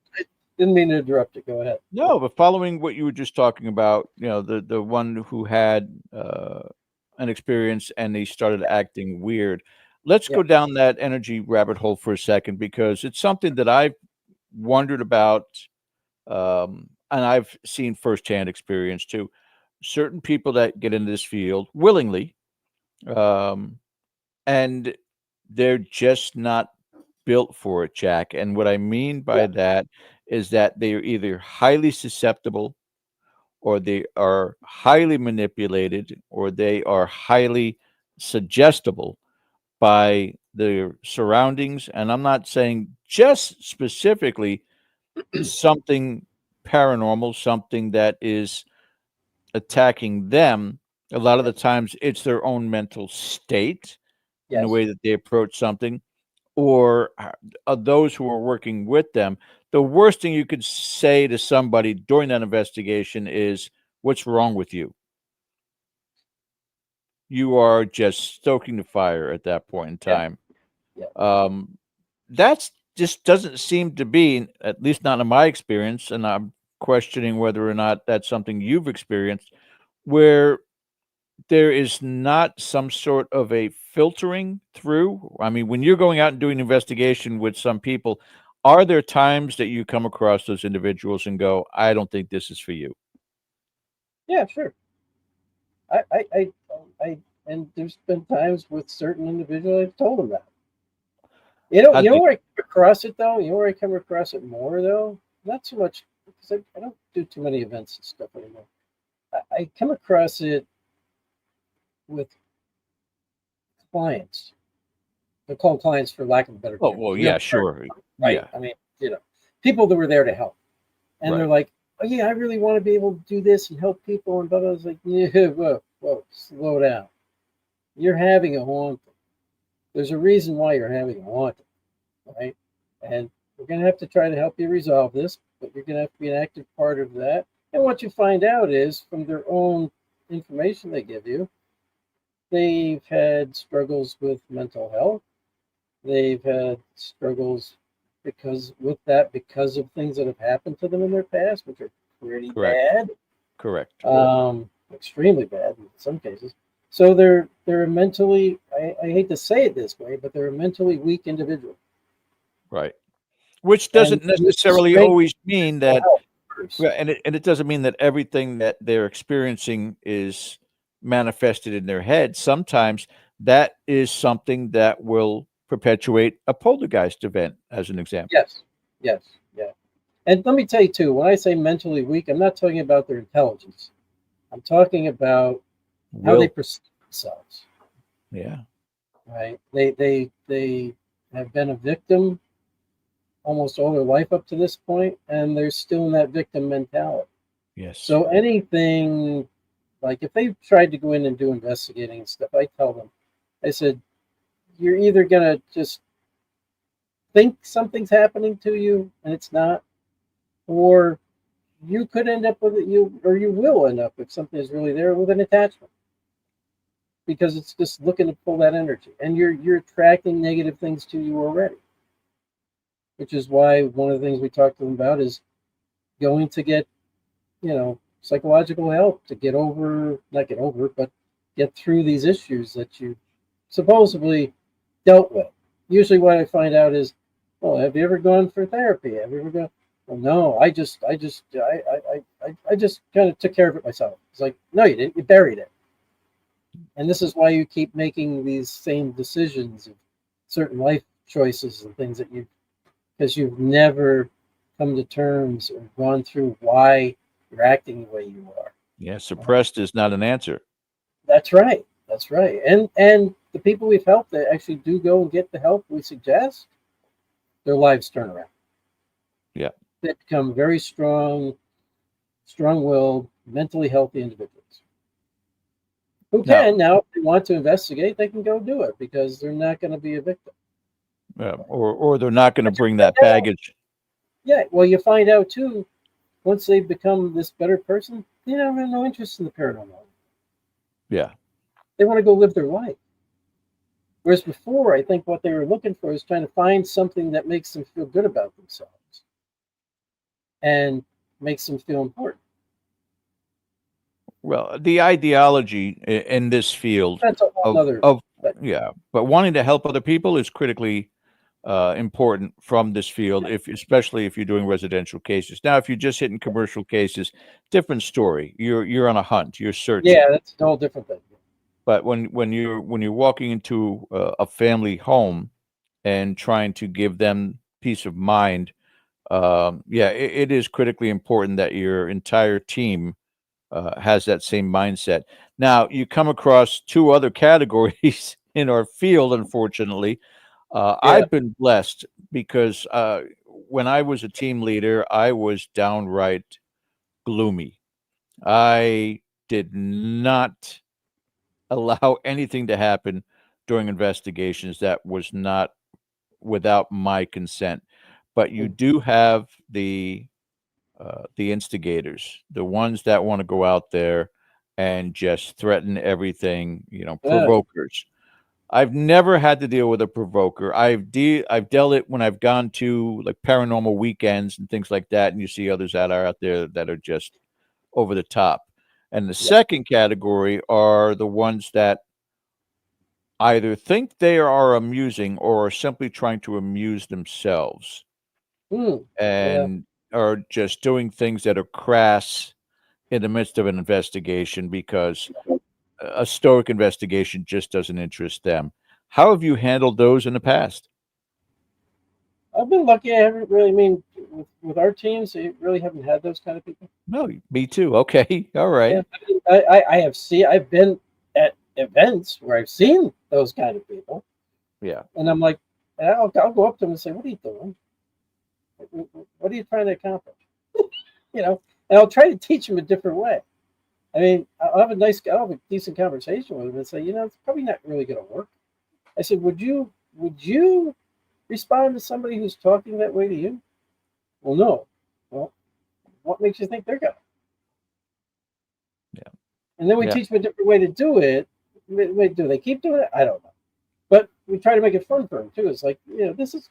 Didn't mean to interrupt you. Go ahead. No, but following what you were just talking about, the one who had an experience and they started acting weird. Let's go down that energy rabbit hole for a second because it's something that I've wondered about, and I've seen firsthand experience too. certain people that get into this field willingly, and they're just not built for it, Jack. And what I mean by Yeah. that is that they are either highly susceptible, or they are highly manipulated, or they are highly suggestible by their surroundings. And I'm not saying just specifically something paranormal, something that is attacking them. A lot of the Yes. times it's their own mental state in the Yes. way that they approach something, or those who are working with them. The worst thing you could say to somebody during that investigation is, "What's wrong with you?" You are just stoking the fire at that point in Yeah. time. Yeah. That's just doesn't seem to be, at least not in my experience, and I'm questioning whether or not that's something you've experienced, where there is not some sort of a filtering through. I mean, when you're going out and doing investigation with some people, are there times that you come across those individuals and go, "I don't think this is for you"? Yeah. Sure. I and there's been times with certain individuals I've told them that. How You do know you, where I come across it though. You know where I come across it more though. Not so much because I don't do too many events and stuff anymore. I come across it with clients. They're called clients for lack of a better oh, term. well, Real, yeah, sure. right? Yeah, I mean, people that were there to help, and they're right. like, "Oh yeah, I really want to be able to do this and help people." And blah blah. I was like, "Yeah, whoa, slow down. You're having a haunting. There's a reason why you're having a haunting, right? And we're going to have to try to help you resolve this, but you're going to have to be an active part of that." And what you find out is from their own information they give you, they've had struggles with mental health. They've had struggles because of things that have happened to them in their past, which are pretty Correct. bad, Correct. extremely bad in some cases. So they're mentally. I hate to say it this way, but they're a mentally weak individual. Right. Which And doesn't you need to necessarily strengthen always mean mental that, health first. well, and it doesn't mean that everything that they're experiencing is manifested in their head. Sometimes that is something that will perpetuate a poltergeist event, as an example. Yes, yes, yeah. And let me tell you too, when I say mentally weak, I'm not talking about their intelligence. I'm talking about how they Will. perceive themselves. Yeah. Right? They have been a victim almost all their life up to this point, and they're still in that victim mentality. Yes. So anything like if they tried to go in and do investigating and stuff, I tell them, I said, you're either gonna just think something's happening to you and it's not, or you could end up with it, you will end up if something is really there with an attachment because it's just looking to pull that energy, and you're attracting negative things to you already. Which is why one of the things we talked to them about is going to get psychological help to get over, not get over, but get through these issues that you supposedly dealt with. Usually, what I find out is, "Oh, have you ever gone for therapy? Have you ever gone?" "Well, no, I just kind of took care of it myself." It's like, no, you didn't. You buried it. And this is why you keep making these same decisions of certain life choices and things because you've never come to terms or gone through why you're acting the way you are. Yeah. Suppressed is not an answer. That's right. That's right. And the people we've helped that actually do go and get the help we suggest, their lives turn around. Yeah. They become very strong, strong-willed, mentally healthy individuals who Now, can now, if they want to investigate, they can go do it because they're not going to be a victim. or they're not going to But you bring find that out- baggage. Yeah, well, you find out too, once they become this better person, they don't have no interest in the paranormal. Yeah. They want to go live their life. Whereas before, I think what they were looking for is trying to find something that makes them feel good about themselves and makes them feel important. Well, the ideology in this field That's a whole of other. of yeah, but wanting to help other people is critically important from this field, especially if you're doing residential cases. Now, if you're just hitting commercial cases, different story. You're on a hunt. You're searching. Yeah, that's a whole different thing. But when you're walking into a family home and trying to give them peace of mind, yeah, it is critically important that your entire team has that same mindset. Now, you come across two other categories in our field, unfortunately. Yeah. I've been blessed because when I was a team leader, I was downright gloomy. I did not allow anything to happen during investigations that was not without my consent. But you do have the instigators, the ones that want to go out there and just threaten everything, Yeah. provokers. I've never had to deal with a provoker. I've dealt it when I've gone to like paranormal weekends and things like that, and you see others that are out there that are just over the top. And the Yeah. second category are the ones that either think they are amusing or are simply trying to amuse themselves Yeah. and are just doing things that are crass in the midst of an investigation because a stoic investigation just doesn't interest them. How have you handled those in the past? I've been lucky. I haven't really. I mean, with our teams, we really haven't had those kind of people. No, me too. Okay, all right. Yeah. I mean, I have seen. I've been at events where I've seen those kind of people, Yeah, and I'm like, and I'll go up to them and say, "What are you doing? What are you trying to accomplish?" You know, and I'll try to teach them a different way. I mean, I'll have a decent conversation with them and say, it's probably not really going to work. I said, would you respond to somebody who's talking that way to you? Well, no. Well, what makes you think they're going to? yeah, And then we yeah, teach them a different way to do it. Do they keep doing it? I don't know. But we try to make it fun for them too. It's like,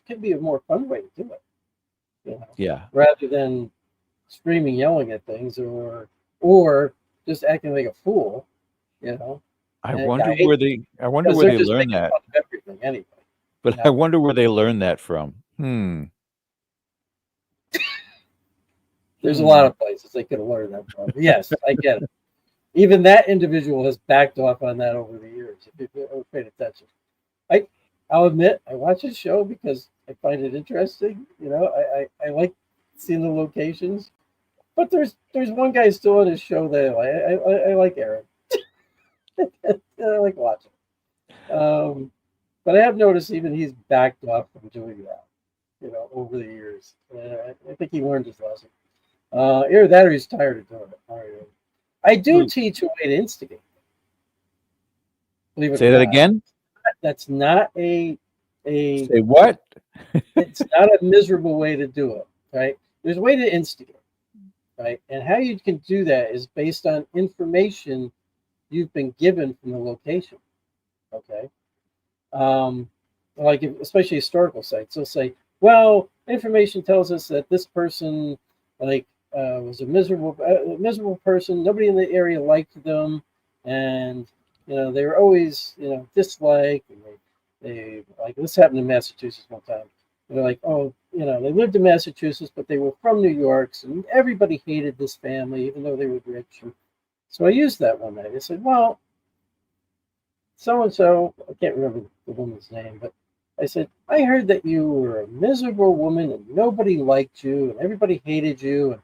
can be a more fun way to do it. yeah. Rather than screaming, yelling at things, or just acting like a fool. You know, I and wonder I hate where they. I wonder because where they're they just learn making that. fun of everything anyway. But I wonder where they learn that from. Hmm. There's a lot of places they could have learned that from. Yes, I get it. Even that individual has backed off on that over the years. If you've ever paid attention, I'll admit I watch his show because I find it interesting. I like seeing the locations. But there's one guy still on his show that I like Aaron. I like watching. But I have noticed even he's backed off from doing that. Over the years. I think he learned his lesson. Either that or he's tired of doing it. I do teach a way to instigate. Believe it Say or that not. again. That's not a Say what? it's not a miserable way to do it, right? There's a way to instigate, right? And how you can do that is based on information you've been given from the location. Okay. Especially historical sites, they'll say, well, information tells us that this person was a miserable person. Nobody in the area liked them, and they were always disliked. And they like this happened in Massachusetts one time. They're like, oh, they lived in Massachusetts, but they were from New York, and everybody hated this family, even though they were rich. And so I used that one night. I said, well, so and so, I can't remember the woman's name, but I said, I heard that you were a miserable woman and nobody liked you and everybody hated you. And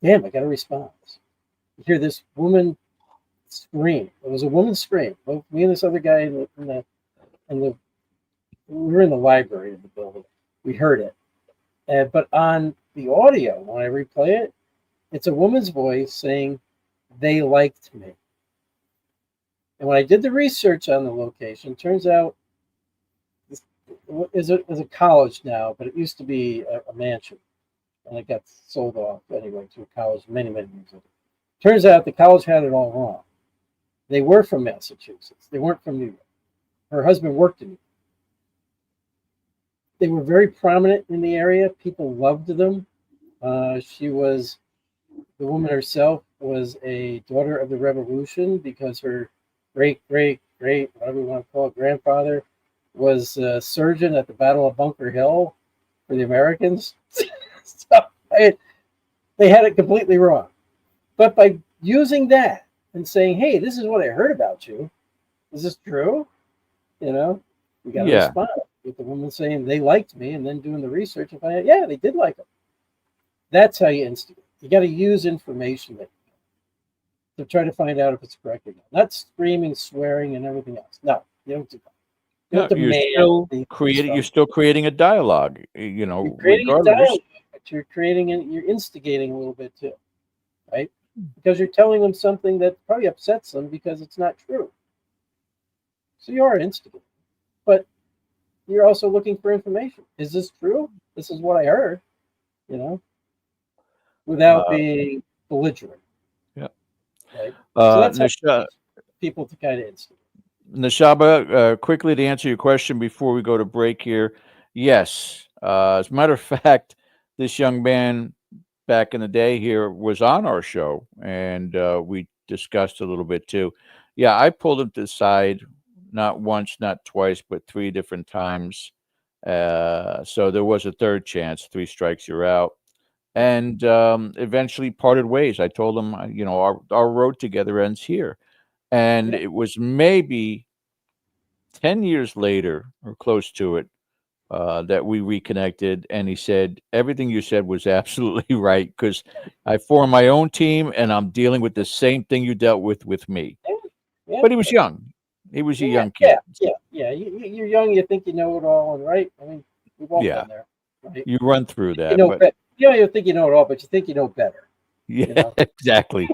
damn, I got a response. You hear this woman scream. It was a woman scream. Both me and this other guy we were in the library of the building. We heard it. But on the audio, when I replay it, it's a woman's voice saying, they liked me. And when I did the research on the location, turns out is a college now, but it used to be a mansion, and it got sold off anyway to a college many years ago. Turns out the college had it all wrong. They were from Massachusetts. They weren't from New York. Her husband worked in New York. They were very prominent in the area. People loved them. The woman herself was a daughter of the Revolution because her great, whatever you want to call it, grandfather was a surgeon at the Battle of Bunker Hill for the Americans. So they had it completely wrong. But by using that and saying, hey, this is what I heard about you. Is this true? You know, we got to respond with the woman saying they liked me, and then doing the research and find out, yeah, they did like them. That's how you instigate. You got to use information to try to find out if it's correct or not. Not screaming, swearing, and everything else. No, you don't do that. You're still creating a dialogue. You know, you're creating a dialogue, but you're instigating a little bit too, right? Because you're telling them something that probably upsets them because it's not true. So you are instigating, but you're also looking for information. Is this true? This is what I heard, you know, without being belligerent. Yeah. Right? So that's how people to kind of instigate. Nashaba, quickly to answer your question before we go to break here. Yes. As a matter of fact, this young man back in the day here was on our show, and we discussed a little bit too. Yeah, I pulled him to the side, not once, not twice, but 3 different times. So there was a third chance. 3 strikes, you're out. And eventually parted ways. I told him, you know, our road together ends here. And it was maybe 10 years later or close to it that we reconnected. And he said, everything you said was absolutely right, because I formed my own team and I'm dealing with the same thing you dealt with me. Yeah. But he was young. He was a young kid. Yeah. You're young. You think you know it all, and right? I mean, we've all been there. Right? You run through that. You think you know it all, but you think you know better. Yeah, you know? Exactly.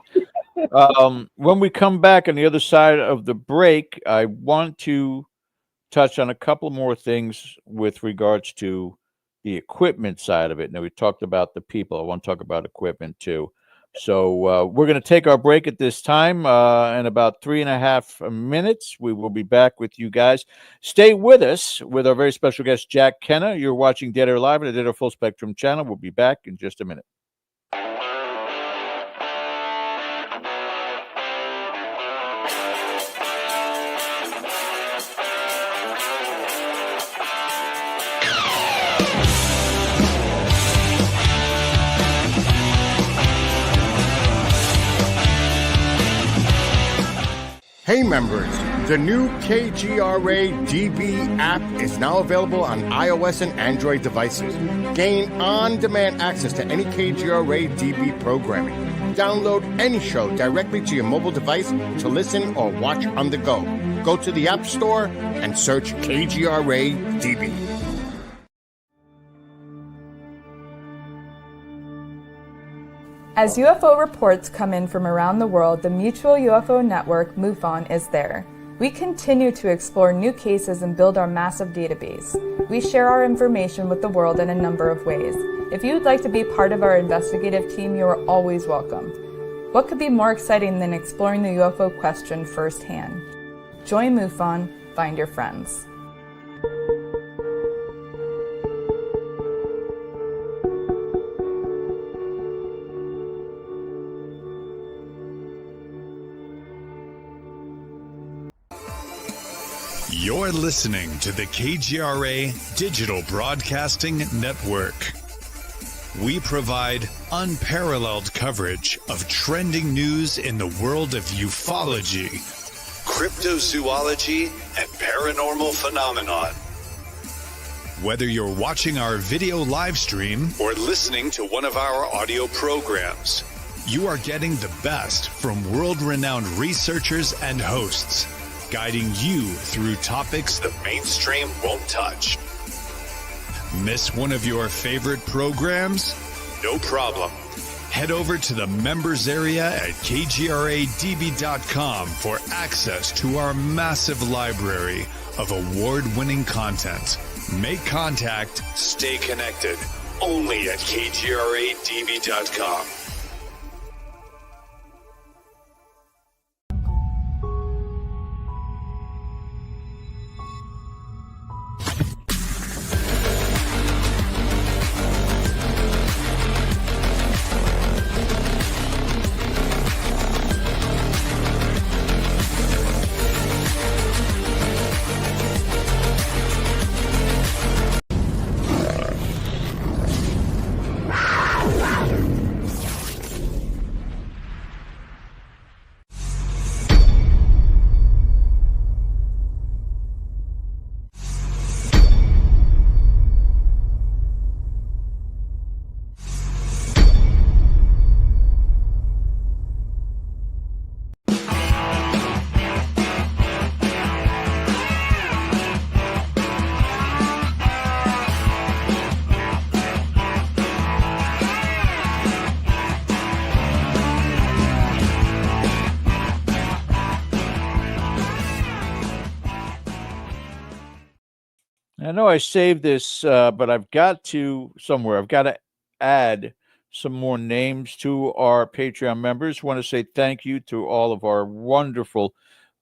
When we come back on the other side of the break, I want to touch on a couple more things with regards to the equipment side of it. Now, we talked about the people. I want to talk about equipment too. So we're going to take our break at this time. In about 3.5 minutes, we will be back with you guys. Stay with us with our very special guest, Jack Kenna. You're watching Dead or Alive on the Dead or Full Spectrum channel. We'll be back in just a minute. Hey members, the new KGRA DB app is now available on iOS and Android devices. Gain on-demand access to any KGRA DB programming. Download any show directly to your mobile device to listen or watch on the go. Go to the App Store and search KGRA DB. As UFO reports come in from around the world, the Mutual UFO Network, MUFON, is there. We continue to explore new cases and build our massive database. We share our information with the world in a number of ways. If you would like to be part of our investigative team, you are always welcome. What could be more exciting than exploring the UFO question firsthand? Join MUFON, find your friends. You're listening to the KGRA Digital Broadcasting Network. We provide unparalleled coverage of trending news in the world of ufology, cryptozoology, and paranormal phenomenon. Whether you're watching our video live stream or listening to one of our audio programs, you are getting the best from world-renowned researchers and hosts, guiding you through topics the mainstream won't touch. Miss one of your favorite programs? No problem. Head over to the members area at kgradb.com for access to our massive library of award-winning content. Make contact, stay connected, only at kgradb.com. I know I saved this, but I've got to somewhere. I've got to add some more names to our Patreon members. Want to say thank you to all of our wonderful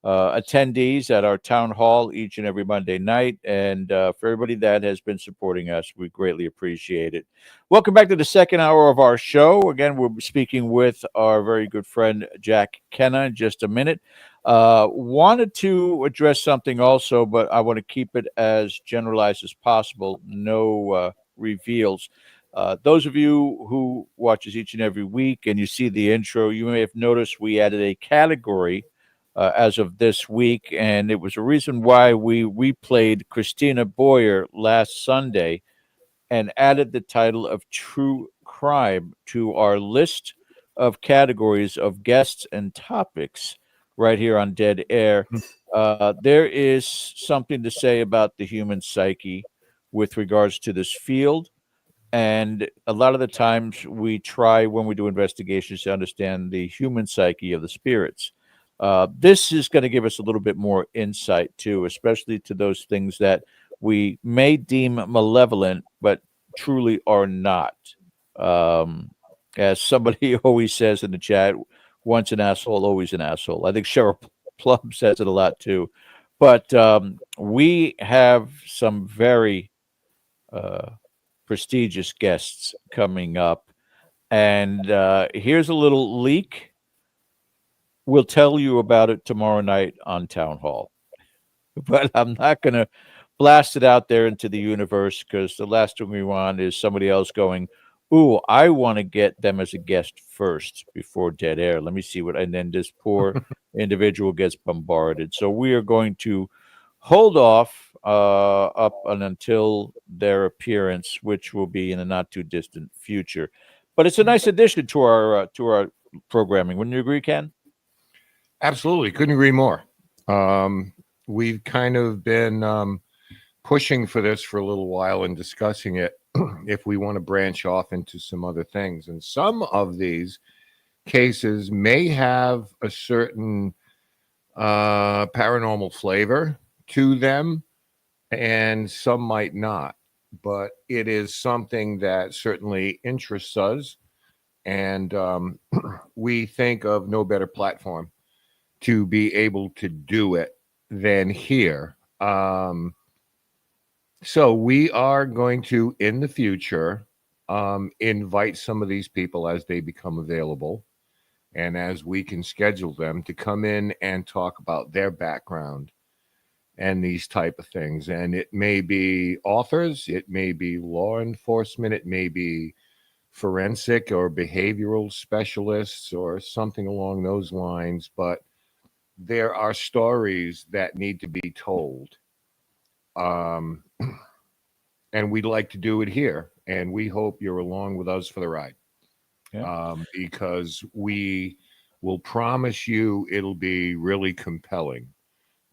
attendees at our town hall each and every Monday night, and for everybody that has been supporting us, we greatly appreciate it. Welcome back to the second hour of our show. Again, we'll be speaking with our very good friend Jack Kenna in just a minute. Wanted to address something also, but I want to keep it as generalized as possible. No reveals. Those of you who watches each and every week and you see the intro, you may have noticed we added a category as of this week, and it was a reason why we replayed Christina Boyer last Sunday and added the title of True Crime to our list of categories of guests and topics right here on Dead Air. There is something to say about the human psyche with regards to this field. And a lot of the times we try, when we do investigations, to understand the human psyche of the spirits. This is going to give us a little bit more insight, too, especially to those things that we may deem malevolent, but truly are not. As somebody always says in the chat, once an asshole, always an asshole. I think Cheryl Plum says it a lot, too. But we have some very prestigious guests coming up. And here's a little leak. We'll tell you about it tomorrow night on Town Hall. But I'm not going to blast it out there into the universe, because the last thing we want is somebody else going, ooh, I want to get them as a guest first before Dead Air. Let me see what, and then this poor individual gets bombarded. So we are going to hold off up until their appearance, which will be in a not too distant future. But it's a nice addition to our programming. Wouldn't you agree, Ken? Absolutely, couldn't agree more. We've kind of been pushing for this for a little while and discussing it if we want to branch off into some other things. And some of these cases may have a certain paranormal flavor to them, and some might not. But it is something that certainly interests us, and we think of no better platform to be able to do it than here. So we are going to, in the future, invite some of these people as they become available, and as we can schedule them to come in and talk about their background and these type of things. And it may be authors, it may be law enforcement, it may be forensic or behavioral specialists or something along those lines. But there are stories that need to be told. And we'd like to do it here. And we hope you're along with us for the ride. Yeah. Because we will promise you it'll be really compelling.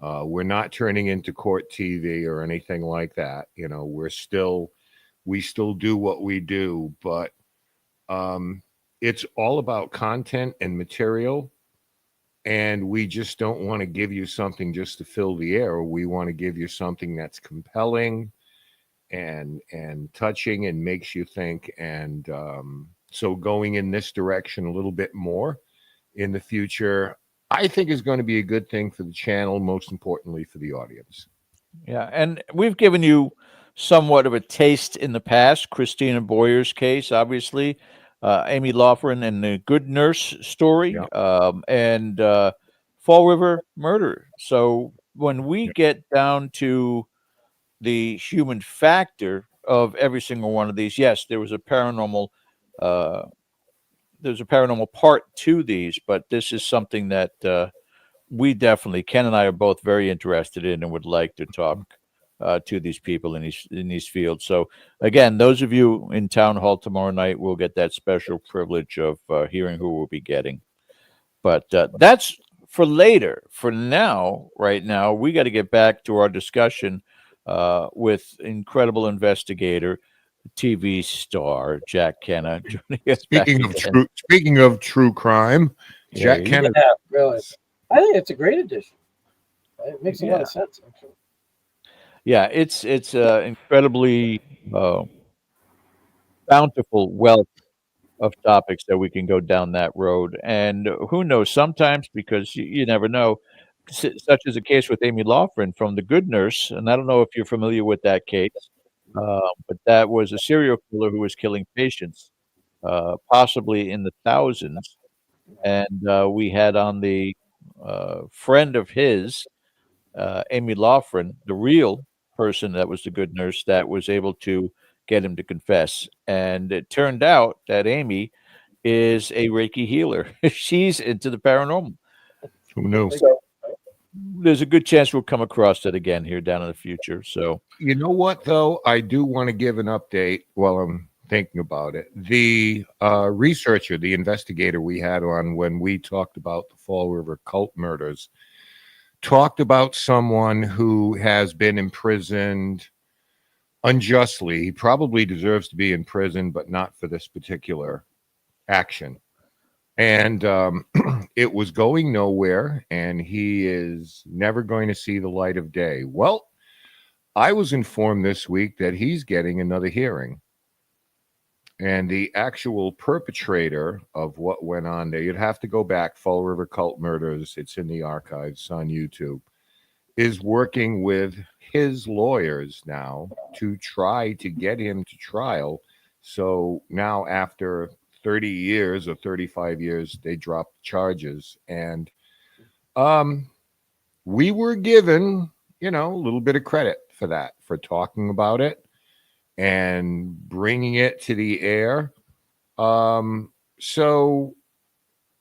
We're not turning into court TV or anything like that. You know, we still do what we do, but it's all about content and material. And we just don't want to give you something just to fill the air. We want to give you something that's compelling and touching and makes you think. And so going in this direction a little bit more in the future, I think is going to be a good thing for the channel, most importantly for the audience. Yeah, and we've given you somewhat of a taste in the past. Christina Boyer's case, obviously, Amy Loughran and the Good Nurse story, and Fall River murder. So when we get down to the human factor of every single one of these, yes, there was a paranormal part to these, but this is something that we definitely, Ken and I are both very interested in and would like to talk to these people in these fields. So again, those of you in Town Hall tomorrow night will get that special privilege of hearing who we'll be getting. But that's for later. For now, right now, we got to get back to our discussion with incredible investigator, TV star Jack Kenna. Speaking of true crime, Jack Kenna. Yeah, really. I think it's a great addition. It makes a lot of sense, actually. Yeah, it's incredibly uh, bountiful wealth of topics that we can go down that road. And who knows, sometimes because you never know, such as the case with Amy Laughlin from The Good Nurse. And I don't know if you're familiar with that case, but that was a serial killer who was killing patients, possibly in the thousands. And we had on the friend of his, Amy Laughlin, the real person that was the good nurse that was able to get him to confess. And it turned out that Amy is a Reiki healer. She's into the paranormal. Who knew? So there's a good chance we'll come across that again here down in the future. So You know what, though? I do want to give an update while I'm thinking about it. The researcher, the investigator we had on when we talked about the Fall River cult murders, talked about someone who has been imprisoned unjustly. He probably deserves to be in prison, but not for this particular action. And it was going nowhere, and he is never going to see the light of day. Well, I was informed this week that he's getting another hearing. And the actual perpetrator of what went on there, you'd have to go back, Fall River Cult Murders, it's in the archives on YouTube, is working with his lawyers now to try to get him to trial. So now after 30 years or 35 years, they dropped charges. And we were given, a little bit of credit for that, for talking about it and bringing it to the air. So,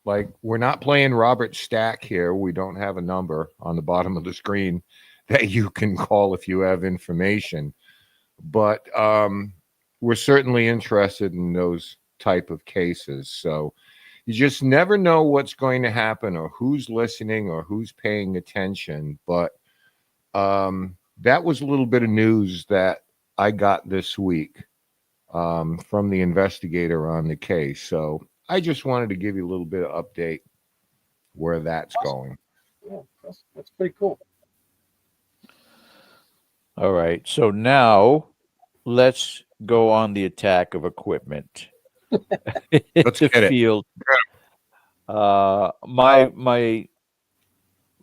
like, we're not playing Robert Stack here. We don't have a number on the bottom of the screen that you can call if you have information. But we're certainly interested in those type of cases. So you just never know what's going to happen or who's listening or who's paying attention. But that was a little bit of news that I got this week from the investigator on the case. So I just wanted to give you a little bit of update where that's going. Yeah, that's pretty cool. all right. So now let's go on the attack of equipment. Let's the get it. field. My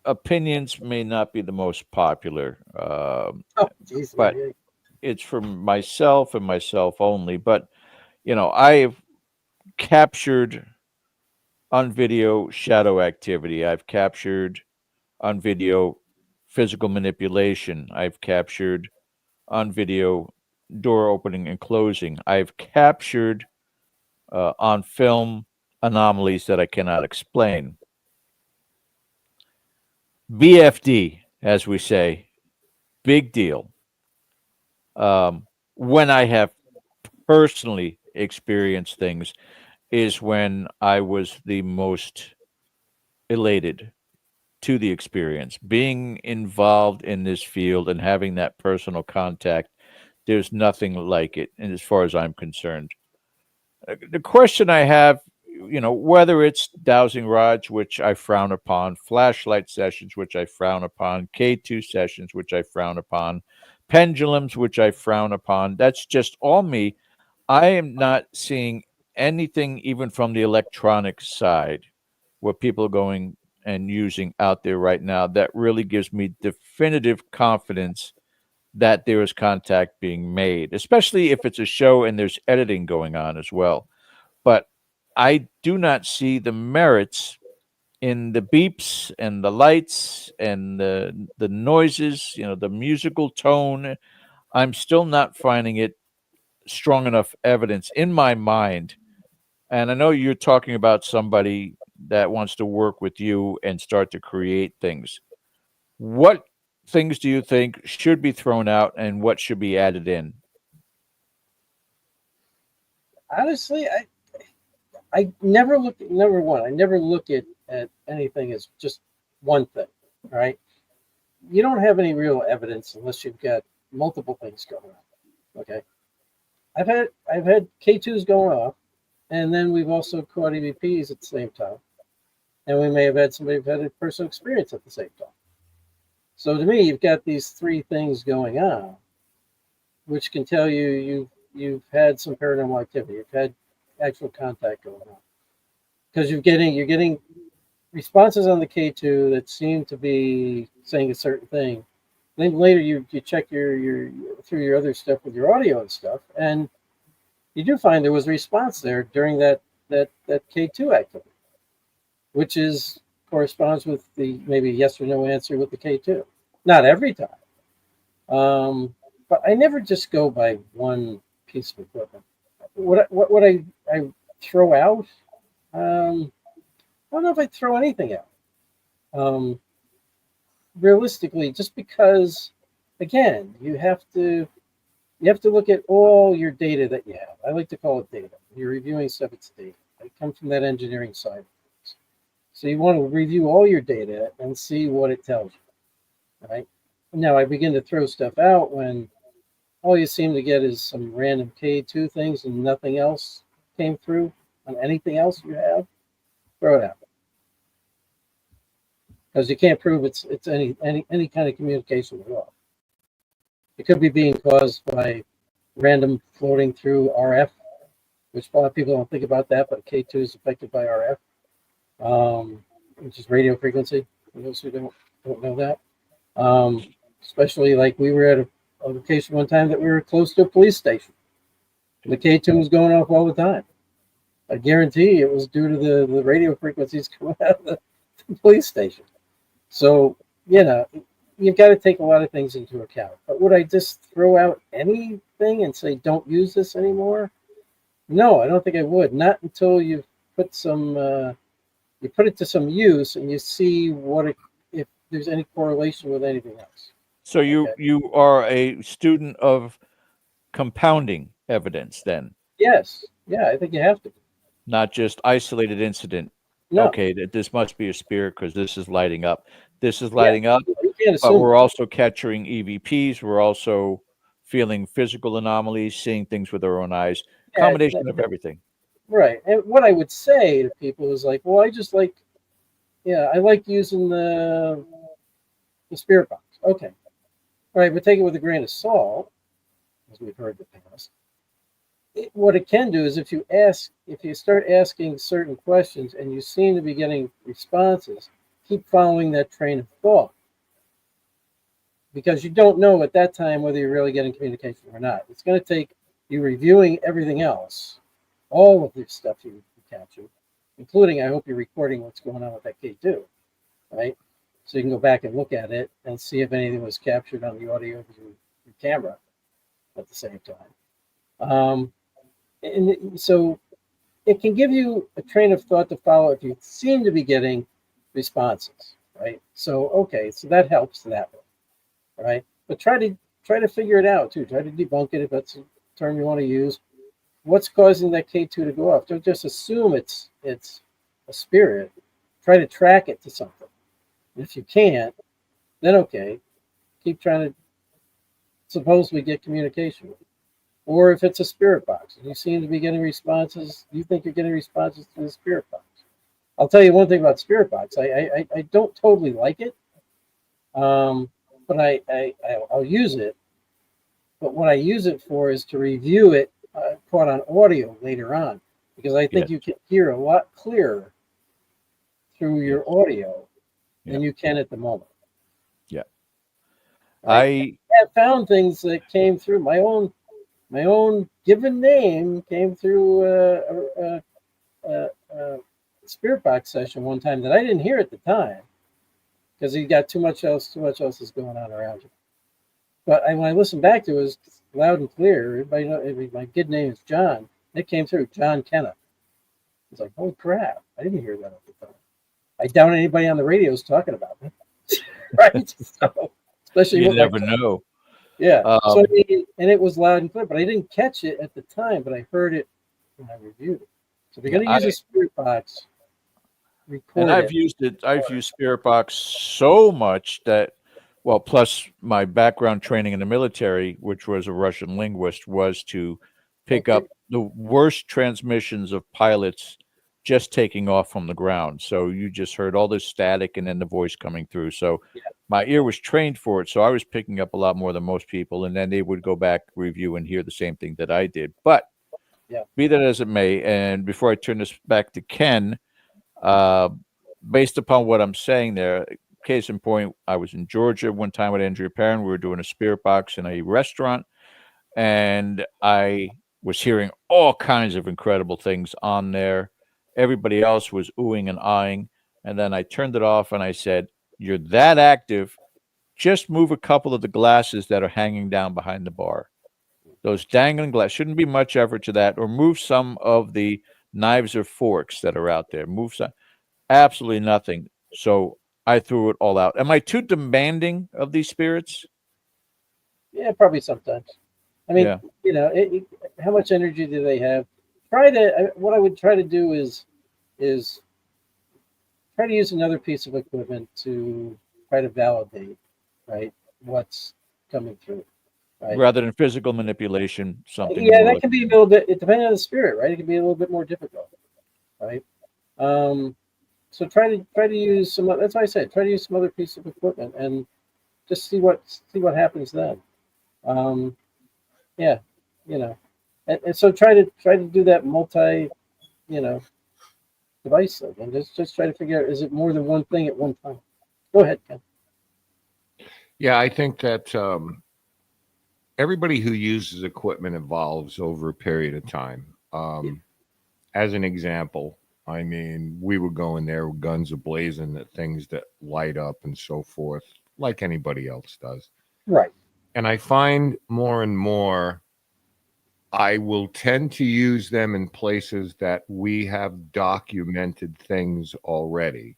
opinions may not be the most popular, Oh, geez, but yeah. it's for myself and myself only. But I have captured on video shadow activity. I've captured on video physical manipulation. I've captured on video door opening and closing. I've captured on film anomalies that I cannot explain. BFD, as we say, big deal. When I have personally experienced things is when I was the most elated to the experience. Being involved in this field and having that personal contact, there's nothing like it, and as far as I'm concerned. The question I have, whether it's dowsing rods, which I frown upon, flashlight sessions, which I frown upon, K2 sessions, which I frown upon, pendulums, which I frown upon, that's just all me. I am not seeing anything, even from the electronic side, what people are going and using out there right now, that really gives me definitive confidence that there is contact being made, especially if it's a show and there's editing going on as well. But I do not see the merits in the beeps and the lights and the noises, the musical tone. I'm still not finding it strong enough evidence in my mind. And I know you're talking about somebody that wants to work with you and start to create things. What things do you think should be thrown out and what should be added in? Honestly, I never look at number one. I never look at anything as just one thing. Right? You don't have any real evidence unless you've got multiple things going on. Okay. I've had K2s going off, and then we've also caught EVPs at the same time, and we may have had somebody who've had a personal experience at the same time. So to me, you've got these three things going on, which can tell you've had some paranormal activity. You've had actual contact going on, because you're getting responses on the K2 that seem to be saying a certain thing. Then later you check your through your other stuff with your audio and stuff, and you do find there was a response there during that K2 activity, which corresponds with the maybe yes or no answer with the K2. Not every time, but I never just go by one piece of equipment. What I throw out? I don't know if I throw anything out. Realistically, just because, again, you have to look at all your data that you have. I like to call it data. You're reviewing stuff, it's data. I come from that engineering side of things. So you want to review all your data and see what it tells you, right? Now I begin to throw stuff out when all you seem to get is some random K2 things and nothing else came through on anything else you have. Throw it out. Because you can't prove it's any kind of communication at all. It could be being caused by random floating through RF, which a lot of people don't think about that, but K2 is affected by RF, which is radio frequency, for those who don't know that. Especially like we were at a location one time that we were close to a police station. The K2 was going off all the time. I guarantee it was due to the radio frequencies coming out of the police station. So, you've got to take a lot of things into account. But would I just throw out anything and say, don't use this anymore? No, I don't think I would. Not until you've put it to some use and you see if there's any correlation with anything else. So you are a student of compounding evidence then? Yes. Yeah, I think you have to. Not just isolated incident. No. Okay, that this must be a spirit because this is lighting up. This is lighting up, You can't but assume we're also capturing EVPs. We're also feeling physical anomalies, seeing things with our own eyes. Combination of everything. Right. And what I would say to people is like, well, I just like, I like using the spirit box. Okay. All right, but take it with a grain of salt, as we've heard in the past. What it can do is if you start asking certain questions and you seem to be getting responses, keep following that train of thought. Because you don't know at that time whether you're really getting communication or not. It's going to take you reviewing everything else, all of the stuff you capture, including, I hope you're recording what's going on with that K2, right? So you can go back and look at it and see if anything was captured on the audio through your camera at the same time. And so it can give you a train of thought to follow if you seem to be getting responses, right? So, okay, so that helps that way, right? But try to figure it out too. Try to debunk it if that's a term you want to use. What's causing that K2 to go off? Don't just assume it's a spirit. Try to track it to something. And if you can't, then okay, keep trying to supposedly get communication with it. Or if it's a spirit box and you seem to be getting responses, you think you're getting responses to the spirit box. I'll tell you one thing about spirit box. I don't totally like it, but I'll use it. But what I use it for is to review it caught on audio later on, because I think you can hear a lot clearer through your audio than you can at the moment. Yeah, I have found things that came through my own given name came through a spirit box session one time that I didn't hear at the time because you got too much else is going on around you. But when I listened back to it, it was loud and clear. Everybody know my good name is John. It came through, John Kenna. It's like, holy crap! I didn't hear that at the time. I doubt anybody on the radio is talking about me, right? So, especially you never know. Yeah. So and it was loud and clear, but I didn't catch it at the time, but I heard it when I reviewed it. So if you're going to use a spirit box, record I've used Spirit Box so much that, well, plus my background training in the military, which was a Russian linguist, was to pick up the worst transmissions of pilots just taking off from the ground. So you just heard all this static and then the voice coming through. So my ear was trained for it, so I was picking up a lot more than most people, and then they would go back, review, and hear the same thing that I did. But Yeah. be that as it may, and before I turn this back to Ken, uh, based upon what I'm saying there, case in point, I was in Georgia one time with Andrea Perrin. We were doing a spirit box in a restaurant, and I was hearing all kinds of incredible things on there. Everybody else was oohing and eyeing. And then I turned it off and I said, "You're that active. Just move a couple of the glasses that are hanging down behind the bar. Those dangling glass shouldn't be much effort to that, or move some of the knives or forks that are out there. Move some, absolutely nothing." So I threw it all out. Am I too demanding of these spirits? Yeah, probably sometimes. I mean, Yeah. you know, how much energy do they have? What I would try to do is try to use another piece of equipment to try to validate, right, what's coming through, right? Rather than physical manipulation, something Yeah, more that like, can be a little bit, it depending on the spirit, right? It can be a little bit more difficult, right? So try to use some. That's why I said try to use some other piece of equipment and just see what happens then. Um, yeah, you know, and so try to do that multi, you know, device thing, and just try to figure out, is it more than one thing at one time. Go ahead, Ken. Yeah, I think that everybody who uses equipment evolves over a period of time. As an example, I mean, we were going there with guns ablazing at things that light up and so forth, like anybody else does. Right. And I find more and more I will tend to use them in places that we have documented things already,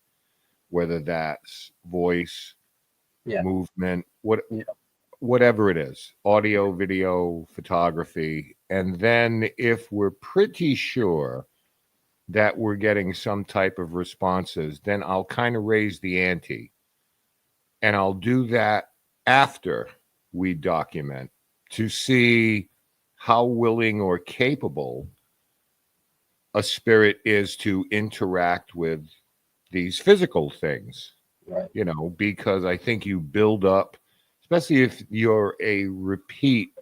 whether that's voice, Yeah. movement, Yeah. whatever it is, audio, video, photography. And then if we're pretty sure that we're getting some type of responses, then I'll kind of raise the ante. And I'll do that after we document to see how willing or capable a spirit is to interact with these physical things. Right. You know, because I think you build up, especially if you're a repeat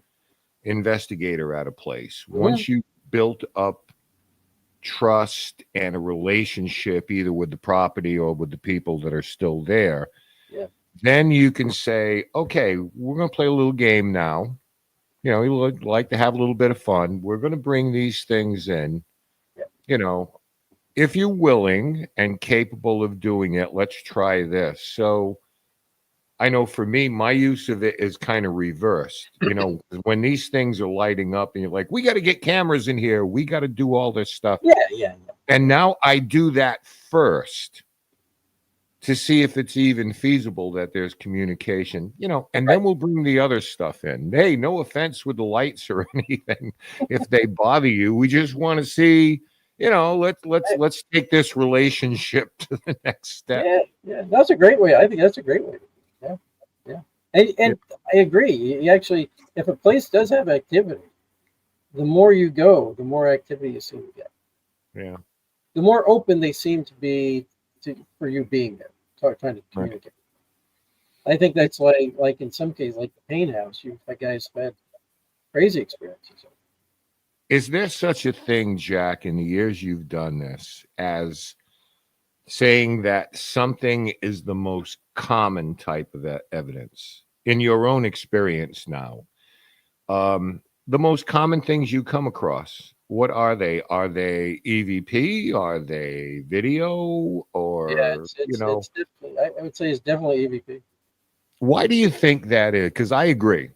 investigator at a place, once you built up trust and a relationship either with the property or with the people that are still there, then you can say, okay, we're going to play a little game now. You know, we would like to have a little bit of fun. We're going to bring these things in. You know, if you're willing and capable of doing it, let's try this. So I know for me, my use of it is kind of reversed. You know, when these things are lighting up and you're like, we got to get cameras in here. We got to do all this stuff. Yeah. And now I do that first to see if it's even feasible that there's communication, you know, and then we'll bring the other stuff in. Hey, no offense with the lights or anything if they bother you. We just want to see, you know, let's take this relationship to the next step. Yeah. That's a great way. I think that's a great way. Yeah. And I agree. You actually, if a place does have activity, the more you go, the more activity you seem to get. Yeah. The more open they seem to be for you being there, trying to communicate. Right. I think that's like in some cases, like the Pain House, you've had guys who've had crazy experiences. Is there such a thing, Jack, in the years you've done this, as saying that something is the most common type of evidence in your own experience now? The most common things you come across, what are they? Are they EVP? Are they video? Or, it's definitely, I would say it's definitely EVP. Why do you think that is? Because I agree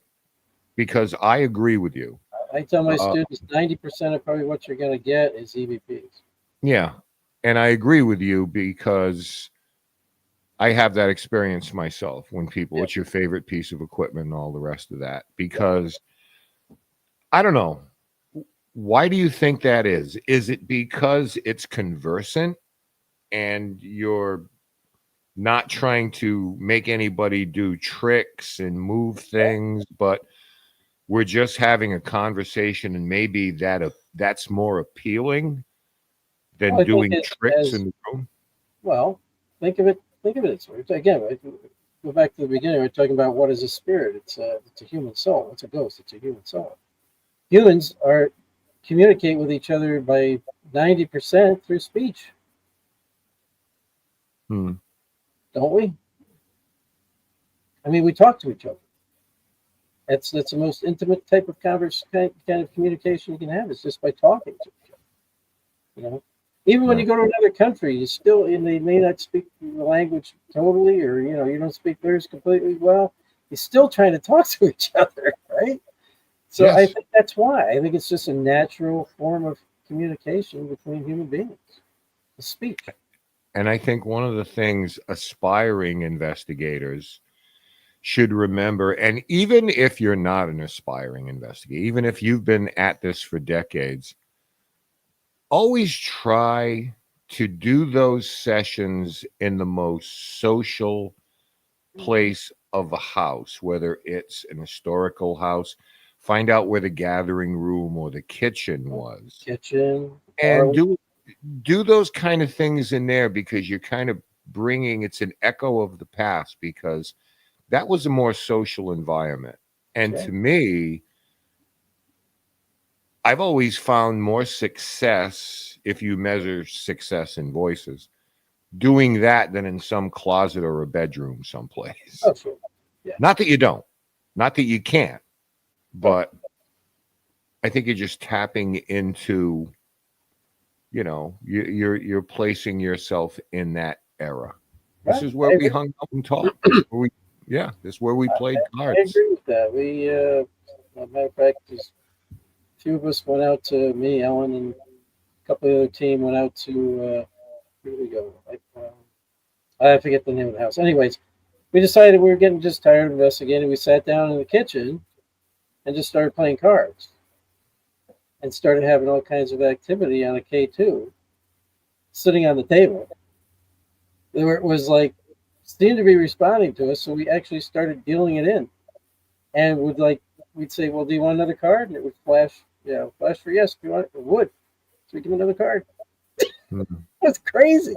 with you. I tell my students 90% of probably what you're going to get is EVPs. Yeah. And I agree with you because I have that experience myself when people, what's your favorite piece of equipment and all the rest of that? Because I don't know. Why do you think that is? Is it because it's conversant and you're not trying to make anybody do tricks and move things, but we're just having a conversation and maybe that's more appealing than doing tricks in the room? Well, think of it this way. Again, go back to the beginning. We're talking about what is a spirit. It's a human soul. It's a ghost. It's a human soul. Humans communicate with each other by 90% through speech, Hmm. don't we? I mean, we talk to each other. That's the most intimate type of kind of communication you can have. It's just by talking to each other. You know, even when you go to another country, you still, and they may not speak the language totally, or you don't speak theirs completely well. You're still trying to talk to each other, right? So Yes. I think that's why. I think it's just a natural form of communication between human beings, the speech. And I think one of the things aspiring investigators should remember, and even if you're not an aspiring investigator, even if you've been at this for decades, always try to do those sessions in the most social place of a house, whether it's an historical house. Find out where the gathering room or the kitchen was, Kitchen, and parlor. do those kind of things in there, because you're kind of bringing, it's an echo of the past, because that was a more social environment. And Okay. to me, I've always found more success, if you measure success in voices, doing that than in some closet or a bedroom someplace. Oh, sure. Yeah. Not that you don't, not that you can't, but I think you're just tapping into, you're placing yourself in that era. This is where we hung out and talked. This is where we played I cards. agree with that. We, as a matter of fact, just a few of us went out to, me, Ellen, and a couple of the other team went out to, where did we go? I forget the name of the house. Anyways, we decided we were getting just tired of investigating. We sat down in the kitchen and just started playing cards and started having all kinds of activity on a K2 sitting on the table. It was like, seemed to be responding to us, so we actually started dealing it in, and we'd say, well, do you want another card? And it would flash for yes. Do you want it? It would. So we give another card. That's crazy.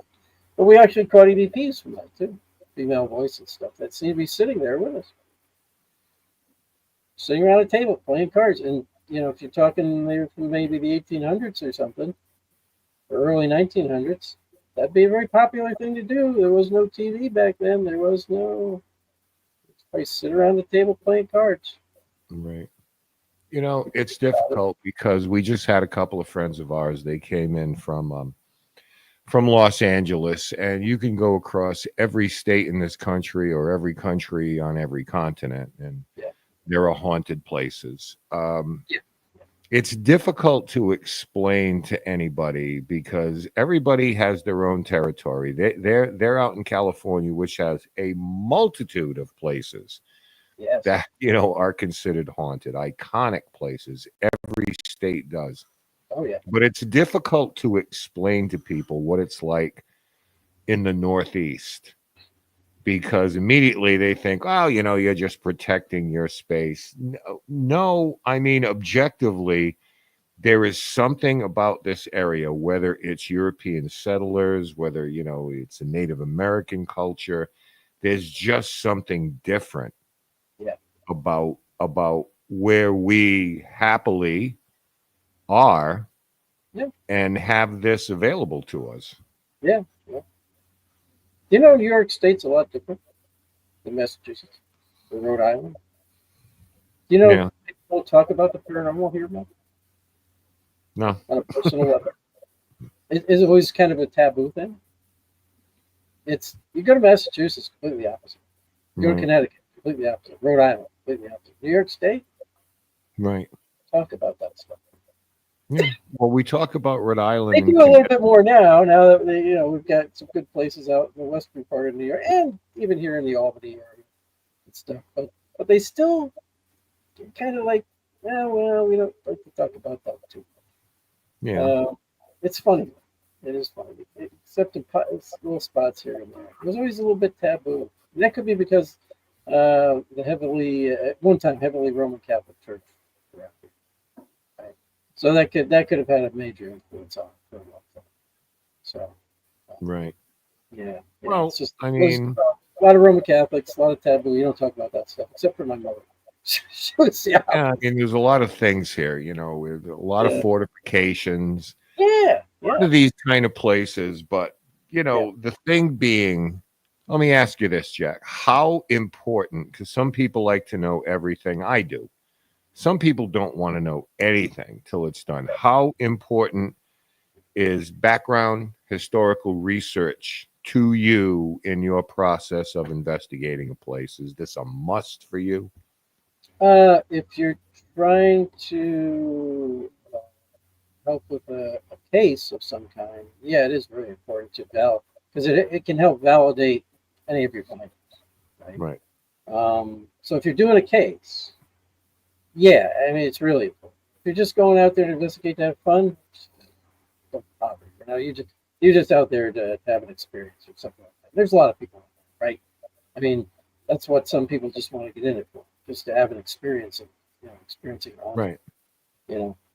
But we actually caught EVPs from that too, female voice and stuff that seemed to be sitting there with us, sitting around a table playing cards. And if you're talking there from maybe the 1800s or something, or early 1900s, that'd be a very popular thing to do. There was no TV back then. There was no. Probably sit around the table playing cards. Right. It's difficult because we just had a couple of friends of ours. They came in from Los Angeles, and you can go across every state in this country or every country on every continent, and there are haunted places. It's difficult to explain to anybody because everybody has their own territory. They're out in California, which has a multitude of places that are considered haunted, iconic places. Every state does. Oh yeah. But it's difficult to explain to people what it's like in the Northeast, because immediately they think, oh, you're just protecting your space. No, I mean, objectively, there is something about this area, whether it's European settlers, whether, it's a Native American culture, there's just something different about where we happily are and have this available to us. Yeah. New York State's a lot different than Massachusetts or Rhode Island. People talk about the paranormal here, Mel? No. On a personal level. It's always kind of a taboo thing. You go to Massachusetts, completely opposite. You go to Connecticut, completely opposite. Rhode Island, completely opposite. New York State, right. Talk about that stuff. Yeah. Well, we talk about Rhode Island. They do a little bit more now that we've got some good places out in the western part of New York, and even here in the Albany area and stuff. But they still kind of like, we don't like to talk about that too much. Yeah. It's funny. It is funny, except in little spots here and there. It was always a little bit taboo. And that could be because the at one time heavily Roman Catholic Church. Right? So that could have had a major influence on it for a long time. So. Right. Yeah. Well, it's just, I mean, A lot of Roman Catholics, a lot of taboo. You don't talk about that stuff, except for my mother. She would see how. Yeah, I mean, there's a lot of things here, with a lot of Yeah. fortifications, Yeah, a lot yeah, of these kind of places. But, yeah. the thing being, let me ask you this, Jack. How important, because some people like to know everything. I do. Some people don't want to know anything till it's done. How important is background historical research to you in your process of investigating a place? Is this a must for you? If you're trying to help with a case of some kind, yeah, it is very important to validate because it can help validate any of your findings, right? Right. So if you're doing a case, yeah, I mean it's really important. If you're just going out there to investigate to have fun, don't bother. You're just out there to have an experience or something like that. There's a lot of people, right? I mean, that's what some people just want to get in it for, just to have an experience of experiencing it all. Right.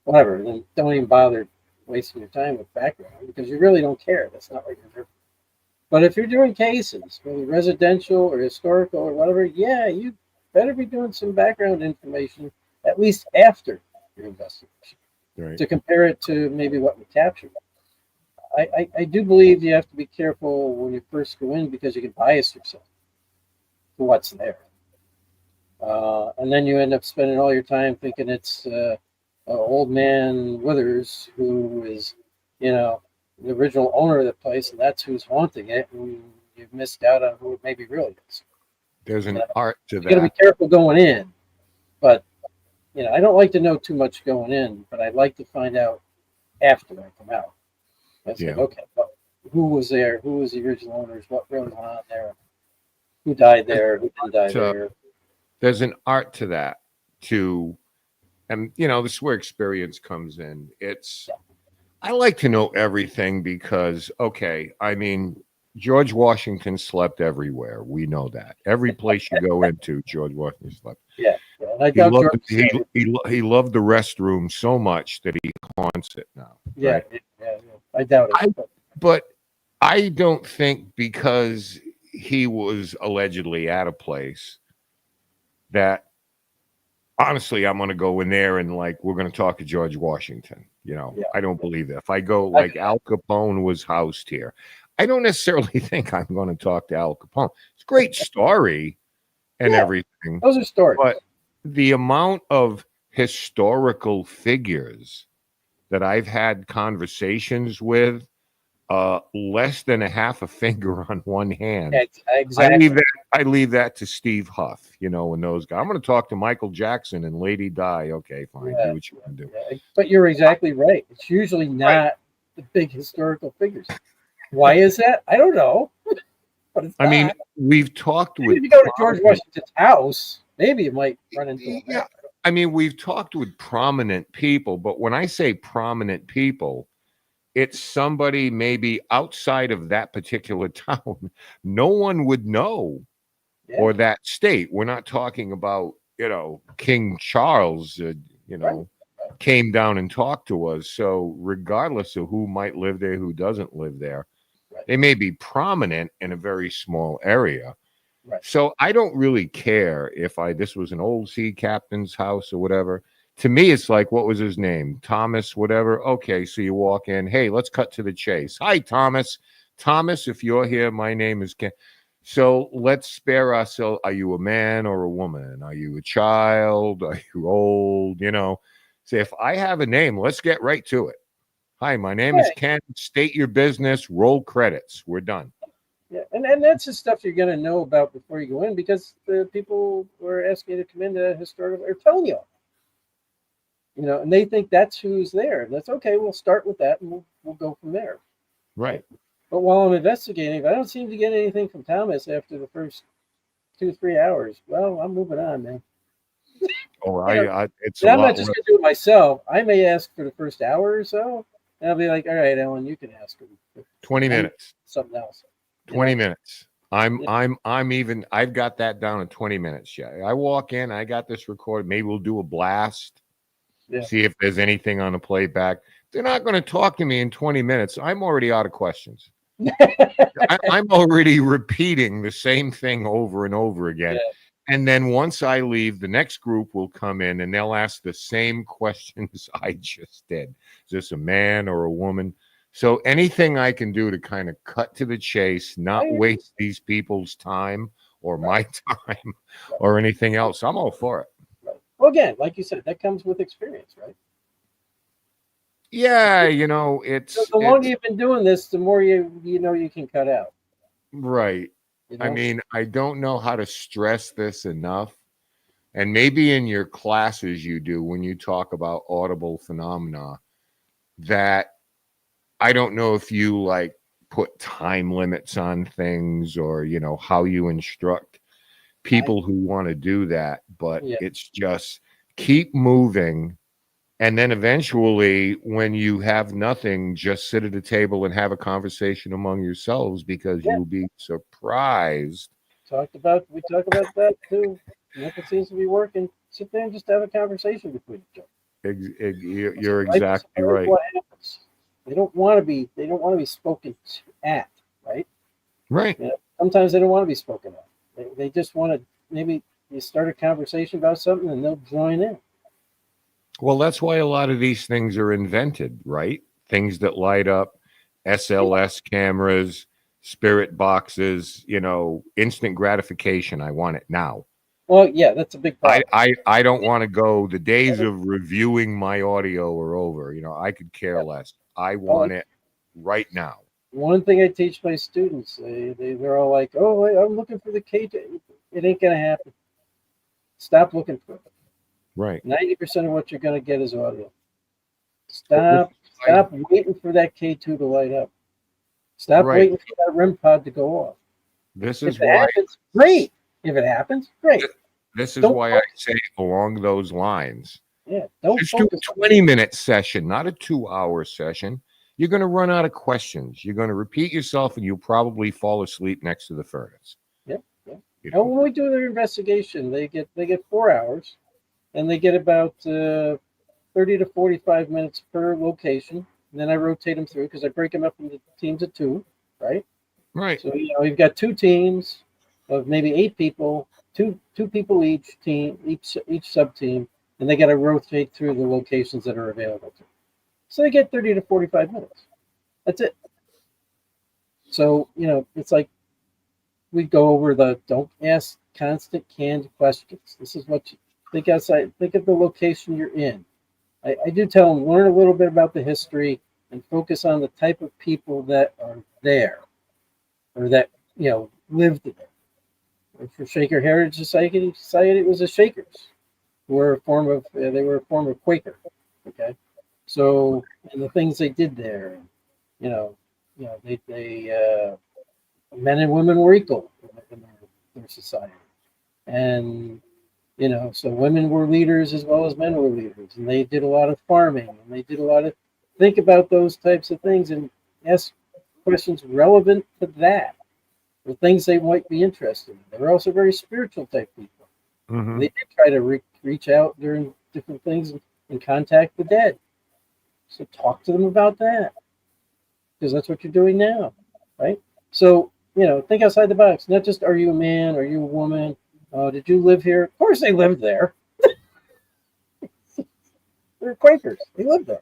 Whatever. Then don't even bother wasting your time with background because you really don't care. That's not what you're there for. But if you're doing cases, whether residential or historical or whatever, yeah, you better be doing some background information at least after your investigation Right. to compare it to maybe what we captured. I do believe you have to be careful when you first go in because you can bias yourself to what's there. And then you end up spending all your time thinking it's old man Withers who is, the original owner of the place, and that's who's haunting it, and you've missed out on who it maybe really is. There's an art to You got to be that. careful going in, but I don't like to know too much going in, but I like to find out after I come out. That's Yeah. like, okay, well, who was there? Who was the original owners? What really went on there? Who died there? Who didn't die there? There's an art to that too. And this is where experience comes in. I like to know everything because, okay, I mean, George Washington slept everywhere. We know that. Every place you go into, George Washington slept. Yeah. And I He doubt loved, George. he loved the restroom so much that he haunts it now. Yeah, Right? yeah. I doubt it. But I don't think because he was allegedly at a place that, honestly, I'm going to go in there and we're going to talk to George Washington. Yeah. I don't believe that. If I go Al Capone was housed here, I don't necessarily think I'm going to talk to Al Capone. It's a great story and everything. Those are stories. But the amount of historical figures that I've had conversations with, less than a half a finger on one hand. Exactly. I leave that to Steve Huff, and those guys. I'm going to talk to Michael Jackson and Lady Di. Okay, fine, do what you want to do. Yeah. But you're exactly right. It's usually not the big historical figures. Why is that? I don't know. But it's I mean, we've talked with. If you go to George Washington's house, maybe you might run into him. Yeah, I mean, we've talked with prominent people, but when I say prominent people, it's somebody maybe outside of that particular town. No one would know. Yeah. Or that state. We're not talking about, King Charles, came down and talked to us. So regardless of who might live there, who doesn't live there, they may be prominent in a very small area. Right. So I don't really care if this was an old sea captain's house or whatever. To me, it's like, what was his name? Thomas, whatever. Okay, so you walk in. Hey, let's cut to the chase. Hi, Thomas. Thomas, if you're here, my name is Ken. So let's spare ourselves. Are you a man or a woman? Are you a child? Are you old? So if I have a name, let's get right to it. Hi, my name is Ken. State your business. Roll credits. We're done. Yeah, and that's the stuff you're going to know about before you go in because the people who are asking you to come into historical are telling you. And they think that's who's there. That's okay. We'll start with that and we'll go from there. Right. But while I'm investigating, if I don't seem to get anything from Thomas after the first 2-3 hours, well, I'm moving on, man. Oh, I'm not just going to do it myself. I may ask for the first hour or so, and I'll be like, all right, Ellen, you can ask him. 20 minutes. Something else. 20 minutes. I've got that down in 20 minutes. Yeah. I walk in, I got this recorded. Maybe we'll do a blast. Yeah. See if there's anything on the playback. They're not going to talk to me in 20 minutes. I'm already out of questions. I'm already repeating the same thing over and over again. Yeah. And then once I leave, the next group will come in and they'll ask the same questions I just did. Is this a man or a woman? So anything I can do to kind of cut to the chase, not waste these people's time or my time or anything else, I'm all for it. Right. Well, again, like you said, that comes with experience, right? Yeah, you know, So the longer you've been doing this, the more you know you can cut out. Right. You know? I mean, I don't know how to stress this enough. And maybe in your classes you do when you talk about audible phenomena, that I don't know if you like put time limits on things or, you know, how you instruct people who want to do that, but it's just keep moving. And then eventually, when you have nothing, just sit at a table and have a conversation among yourselves, because you'll be surprised. We talk about that too. Nothing seems to be working. Sit there and just have a conversation between each other. You're exactly right. What happens? They don't want to be spoken at, right? Right. You know, sometimes they don't want to be spoken at. They just want to, maybe you start a conversation about something and they'll join in. Well, that's why a lot of these things are invented, right? Things that light up, SLS cameras, spirit boxes, you know, instant gratification. I want it now. Well, yeah, that's a big problem. I don't want to go. The days of reviewing my audio are over. You know, I could care less. I want it right now. One thing I teach my students, they're all like, "Oh, I'm looking for the K. It ain't gonna happen. Stop looking for it. Right. 90% of what you're gonna get is audio. Stop waiting for that K2 to light up. Stop waiting for that REM pod to go off. This is if it happens, great. If it happens, great. This is why I say along those lines. Yeah, don't just do a 20-minute session, not a 2-hour session. You're going to run out of questions. You're going to repeat yourself, and you'll probably fall asleep next to the furnace. Yep. You know? And when we do their investigation, they get 4 hours, and they get about 30 to 45 minutes per location. And then I rotate them through because I break them up into teams of 2, right? Right. So you've got 2 teams of maybe 8 people, two people each team, each sub team, and they got to rotate through the locations that are available to them. So they get 30 to 45 minutes. That's it. So, it's like we go over don't ask constant canned questions. This is what you think outside. Think of the location you're in. I do tell them, learn a little bit about the history and focus on the type of people that are there or that, lived there. For Shaker Heritage Society, it was the Shakers, who were they were a form of Quaker. Okay. So, and the things they did there, they men and women were equal in their society. And, so women were leaders as well as men were leaders. And they did a lot of farming, and they did a lot of, think about those types of things and ask questions relevant to that, or things they might be interested in. They were also very spiritual type people. Mm-hmm. They did try to reach out during different things and contact the dead. So talk to them about that, because that's what you're doing now, right? So, think outside the box. Not just, are you a man? Are you a woman? Did you live here? Of course they lived there. They're Quakers. They lived there.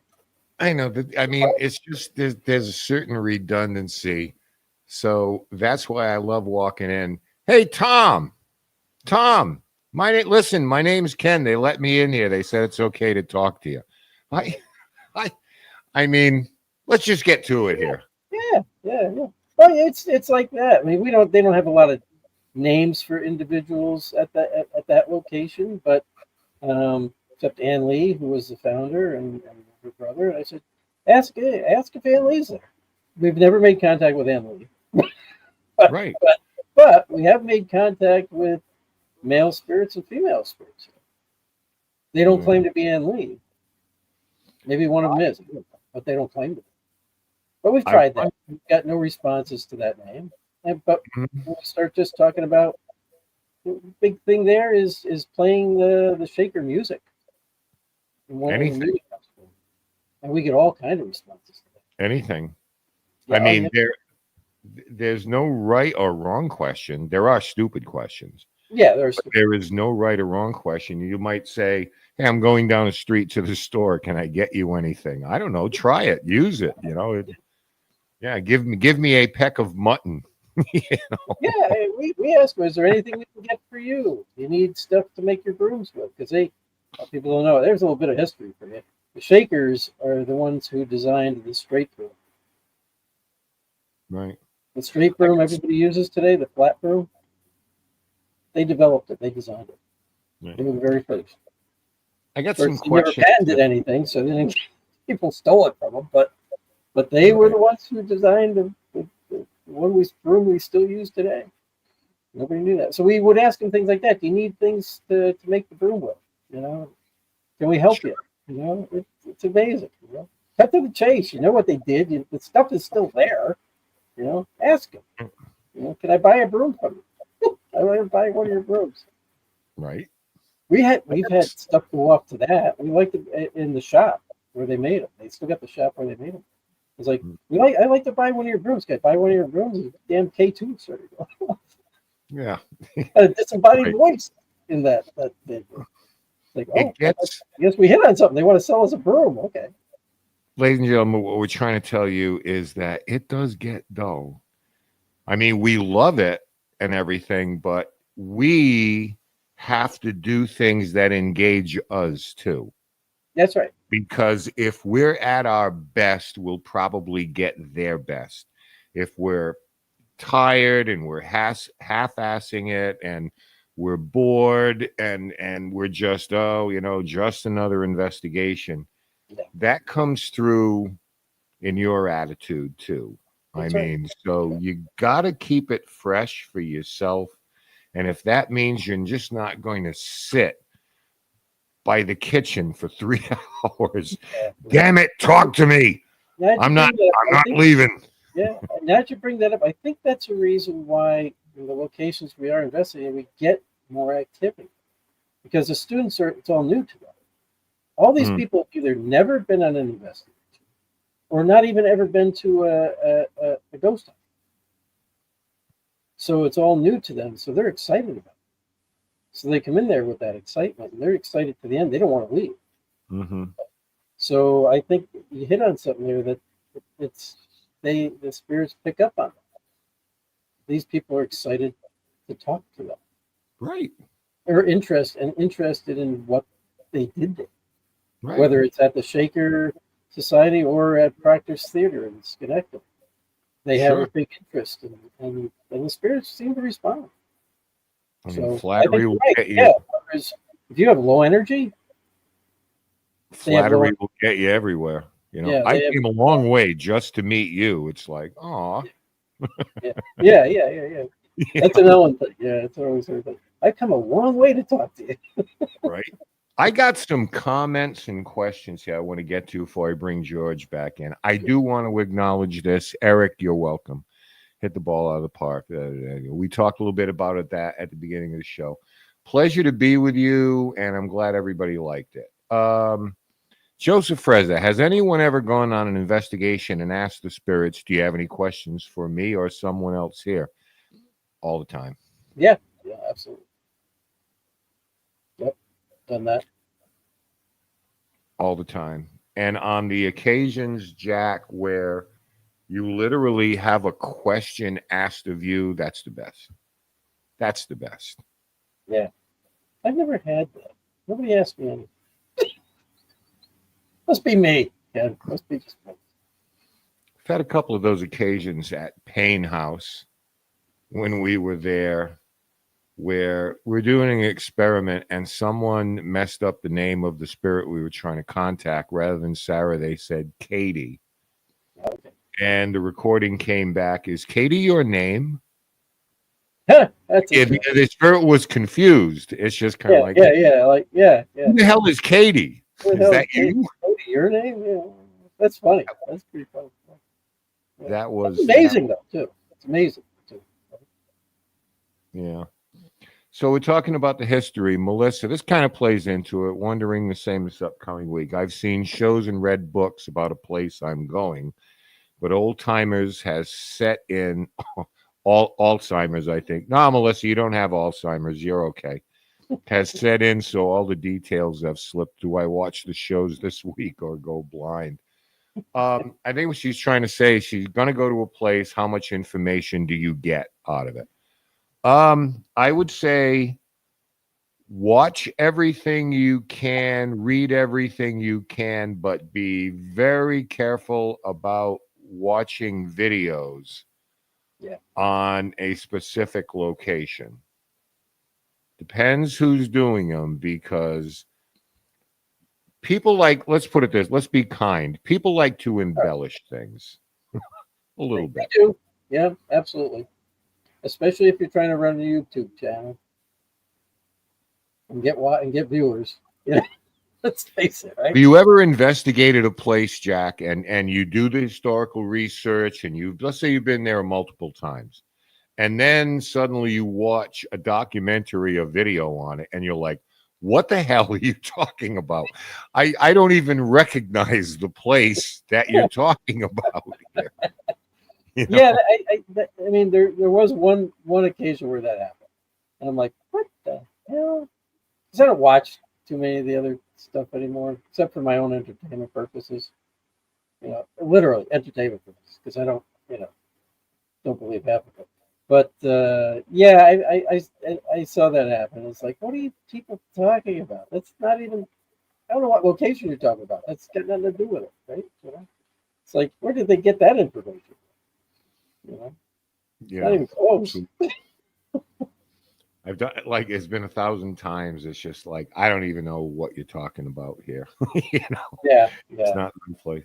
I know. I mean, it's just there's a certain redundancy. So that's why I love walking in. Hey, Tom, my name's Ken. They let me in here. They said it's okay to talk to you. I mean, let's just get to it here. Yeah. Well, it's like that. I mean, they don't have a lot of names for individuals at that location, but except Ann Lee, who was the founder, and her brother. And I said, ask if Ann Lee's there. We've never made contact with Ann Lee. Right. But we have made contact with male spirits and female spirits. They don't claim to be Ann Lee. Maybe one of them is, but they don't claim to be. But we've tried that. We've got no responses to that name. But when we start just talking about, the big thing there is playing the Shaker music. Anything. And we get all kinds of responses to that. Anything. Yeah, I mean, there's no right or wrong question. There are stupid questions. Yeah, there's But there is no right or wrong question. You might say, "Hey, I'm going down the street to the store. Can I get you anything?" I don't know. Try it. Use it. Yeah. Give me a peck of mutton. yeah. We asked them, is there anything we can get for you? You need stuff to make your brooms with, because people don't know. There's a little bit of history for you. The Shakers are the ones who designed the straight broom. Right. The straight broom everybody uses today, the flat broom. They developed it. They designed it. Right. They were the very first. I got Of some course, they never questions. patented anything, so people stole it from them. But they were the ones who designed the broom we still use today. Nobody knew that. So we would ask them things like that. Do you need things to make the broom with? Can we help you? It's amazing. Cut to the chase. You know what they did. The stuff is still there. Ask them. Can I buy a broom from you? I want to buy one of your brooms. Right. We've had stuff go off to that. We liked it in the shop where they made them. They still got the shop where they made them. It's like I like to buy one of your brooms. Can I buy one of your brooms? Damn K2 started going. Yeah. A disembodied voice in that thing. Like, I guess we hit on something. They want to sell us a broom. Okay. Ladies and gentlemen, what we're trying to tell you is that it does get dull. I mean, we love it and everything, but we have to do things that engage us too. That's right. Because if we're at our best, we'll probably get their best. If we're tired and we're half-assing it and we're bored and we're just just another investigation, that comes through in your attitude too. That's so you got to keep it fresh for yourself. And if that means you're just not going to sit by the kitchen for 3 hours, damn it, talk to me. I'm not leaving. Yeah, now that you bring that up, I think that's a reason why in the locations we are investigating, we get more activity, because the students it's all new to them. All these people have either never been on an investigation or not even ever been to a ghost hunt. So it's all new to them. So they're excited about it. So they come in there with that excitement, and they're excited to the end. They don't want to leave. Mm-hmm. So I think you hit on something there that the spirits pick up on them. These people are excited to talk to them. Right. They're interested in what they did there. Right. Whether it's at the Shaker Society or at Proctor's Theater in Schenectady. They have a big interest, and the spirits seem to respond. Flattery will get you. Yeah, if you have low energy, flattery will get you everywhere. I came a long way just to meet you. It's like, oh. Yeah. That's an Ellen thing. Yeah, it's always her thing. I come a long way to talk to you. Right. I got some comments and questions here I want to get to before I bring George back in. I do want to acknowledge this. Eric, you're welcome. Hit the ball out of the park. We talked a little bit about it at the beginning of the show. Pleasure to be with you, and I'm glad everybody liked it. Joseph Freza, has anyone ever gone on an investigation and asked the spirits, do you have any questions for me or someone else here? All the time. Yeah, absolutely. Yep, done that. All the time. And on the occasions, Jack, where you literally have a question asked of you, that's the best. That's the best. Yeah. I've never had that. Nobody asked me anything. Must be me. Yeah, must be just me. I've had a couple of those occasions at Payne House when we were there where we're doing an experiment and someone messed up the name of the spirit we were trying to contact. Rather than Sarah, they said Katie. Okay. And the recording came back, is Katie your name? The spirit was confused. It's just kind of yeah. Who the hell is Katie? Is that you? Katie, your name? Yeah. That's funny. That's pretty funny. Yeah. That was amazing, though, too. It's amazing, too. Yeah. So we're talking about the history. Melissa, this kind of plays into it, wondering the same this upcoming week. I've seen shows and read books about a place I'm going, but old timers has set in all Alzheimer's, I think. No, Melissa, you don't have Alzheimer's. You're okay. Has set in, so all the details have slipped. Do I watch the shows this week or go blind? I think what she's trying to say is she's going to go to a place. How much information do you get out of it? I would say watch everything you can, read everything you can, but be very careful about watching videos on a specific location. Depends who's doing them, because people like, let's put it this, let's be kind. People like to embellish things a little bit. They do. Yeah, absolutely. Especially if you're trying to run a YouTube channel and get viewers. Yeah, let's face it, right? Have you ever investigated a place, Jack, and you do the historical research, and let's say you've been there multiple times, and then suddenly you watch a documentary, a video on it, and you're like, what the hell are you talking about? I don't even recognize the place that you're talking about here. You know? Yeah, I mean, there was one occasion where that happened, and I'm like, what the hell? Because I don't watch too many of the other stuff anymore, except for my own entertainment purposes. You know, literally entertainment purposes, because I don't believe half of it. But yeah, I saw that happen. It's like, what are you people talking about? That's not even. I don't know what location you're talking about. That's got nothing to do with it, right? You know, it's like, where did they get that information? You know, Yeah, not even close. I've done, like, it's been 1,000 times. It's just like, I don't even know what you're talking about here. You know, Yeah. it's not one place.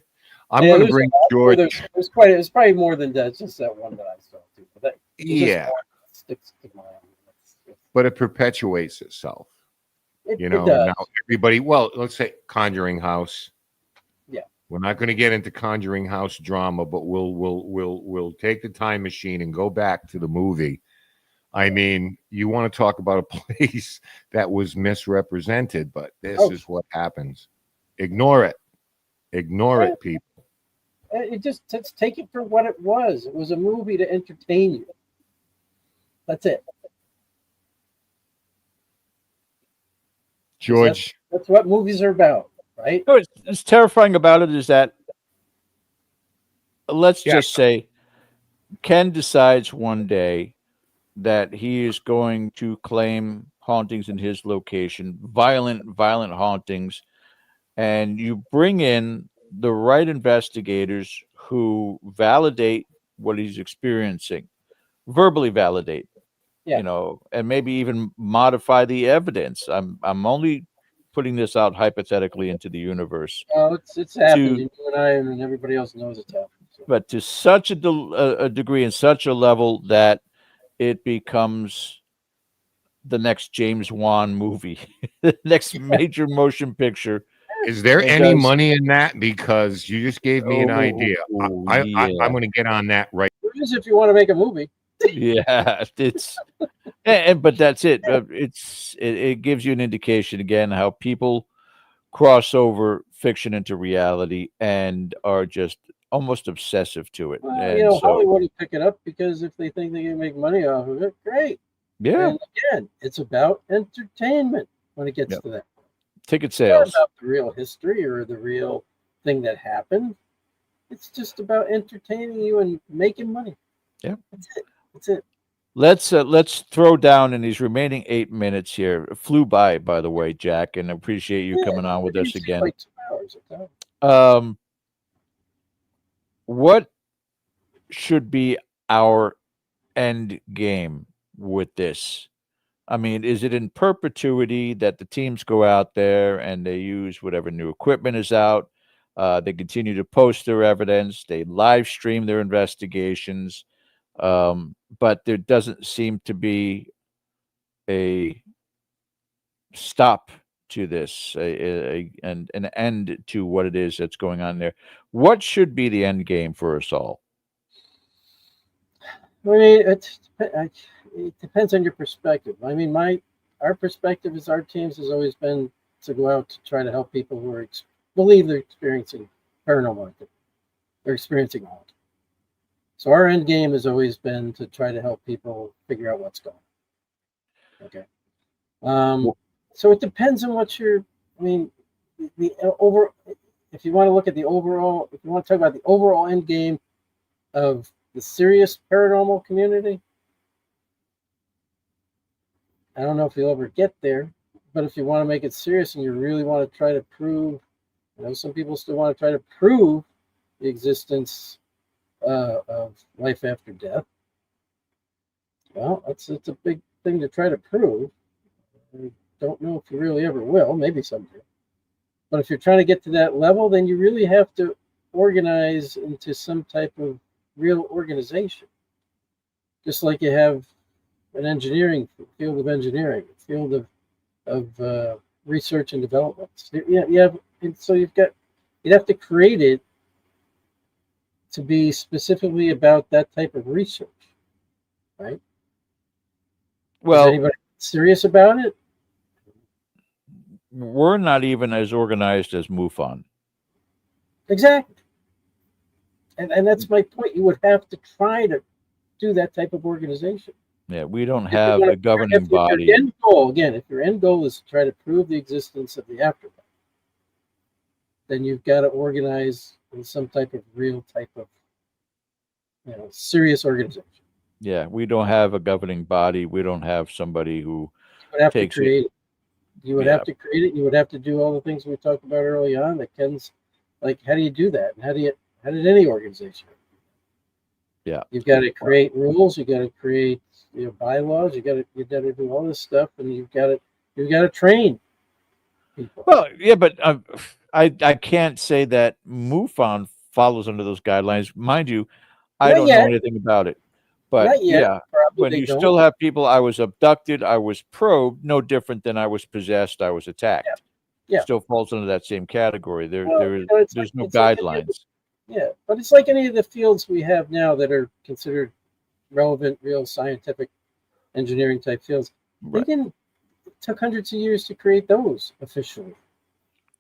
I'm Yeah, going to bring George. It's probably more than that. It's just that one that I saw too. But Yeah, sticks to my own. but it perpetuates itself. It You know, does. now everybody, well, let's say Conjuring House. Yeah. We're not going to get into Conjuring House drama, but we'll take the time machine and go back to the movie. I mean, you want to talk about a place that was misrepresented, but this is what happens. Ignore it. Ignore it, people. Let's take it for what it was. It was a movie to entertain you. That's it. George. That's what movies are about, right? No, it's terrifying about it is that, let's just say, Ken decides one day that he is going to claim hauntings in his location, violent hauntings, and you bring in the right investigators who validate what he's experiencing, verbally validate, you know, and maybe even modify the evidence. I'm only putting this out hypothetically into the universe. Oh, it's happened. You and I and everybody else knows it's happened. So. But to such a degree and such a level that it becomes the next James Wan movie, the next major motion picture. Is there any money in that? Because you just gave me an idea. I'm going to get on that right. Just if you want to make a movie. Yeah, but that's it. It gives you an indication again how people cross over fiction into reality and are just almost obsessive to it. Well, and you know, Hollywood will pick it up because if they think they can make money off of it, great. Yeah. And again, it's about entertainment when it gets to that. Ticket sales. It's not about the real history or the real thing that happened. It's just about entertaining you and making money. Yeah. That's it. Let's throw down in these remaining 8 minutes here. It flew by the way, Jack, and I appreciate you coming on with us again. Like 2 hours, what should be our end game with this? I mean, is it in perpetuity that the teams go out there and they use whatever new equipment is out? They continue to post their evidence. They live stream their investigations. But there doesn't seem to be a stop to this, an end to what it is that's going on there. What should be the end game for us all? I mean, it depends on your perspective. I mean, our perspective as our teams has always been to go out to try to help people who believe they're experiencing paranormal activity. They're experiencing haunting. So our end game has always been to try to help people figure out what's going on. Okay. So it depends on what you're, I mean, the over, if you want to look at the overall, if you want to talk about the overall end game of the serious paranormal community, I don't know if you'll ever get there, but if you want to make it serious and you really want to try to prove, some people still want to try to prove the existence of life after death. Well, it's a big thing to try to prove. I don't know if you really ever will, maybe someday. But if you're trying to get to that level, then you really have to organize into some type of real organization. Just like you have an engineering field of engineering, a field of research and development. You have, and so you'd have to create it to be specifically about that type of research, right? Well, is anybody serious about it? We're not even as organized as MUFON. Exactly. And that's my point. You would have to try to do that type of organization. Yeah, we don't have a governing body. If your end goal is to try to prove the existence of the afterlife, then you've got to organize in some type of real type of, serious organization. Yeah, we don't have a governing body. We don't have somebody who would have takes to create it. You would Yeah. have to create it. You would have to do all the things we talked about early on. That Ken's like, how do you do that? And how did any organization? Yeah. You've got to create rules. You got to create bylaws. You got to do all this stuff, and you've got to train people. Well, yeah, but I can't say that MUFON follows under those guidelines. Mind you, I don't know anything about it. But Not yet, yeah, but you don't. still have people. I was abducted. I was probed. No different than I was possessed. I was attacked. Yeah. Still falls under that same category. There's no guidelines. Yeah, but it's like any of the fields we have now that are considered relevant, real scientific engineering type fields. Right. It took hundreds of years to create those officially.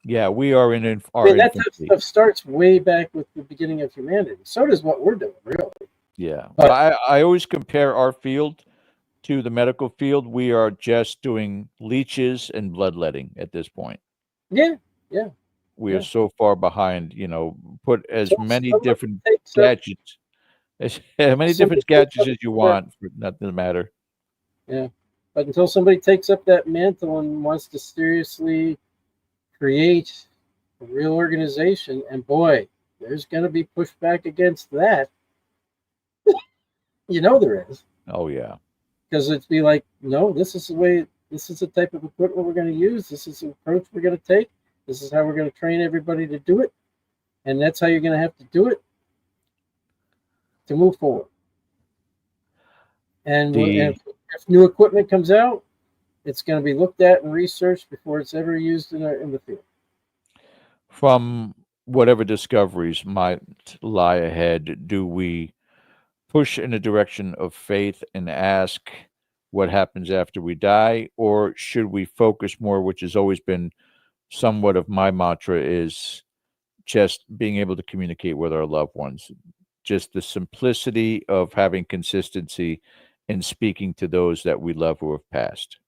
Yeah, we are in our that type of stuff starts way back with the beginning of humanity. So does what we're doing, really. Yeah, but I always compare our field to the medical field. We are just doing leeches and bloodletting at this point. Yeah. We are so far behind, put as many different gadgets, as many different gadgets as you want, for nothing to matter. Yeah, but until somebody takes up that mantle and wants to seriously create a real organization, and boy, there's going to be pushback against that. There is. Oh yeah. Because it'd be like, no, this is the type of equipment we're going to use. This is the approach we're going to take. This is how we're going to train everybody to do it. And that's how you're going to have to do it to move forward. And if new equipment comes out, it's going to be looked at and researched before it's ever used in the field. From whatever discoveries might lie ahead, do we push in the direction of faith and ask what happens after we die, or should we focus more, which has always been somewhat of my mantra, is just being able to communicate with our loved ones, just the simplicity of having consistency in speaking to those that we love who have passed?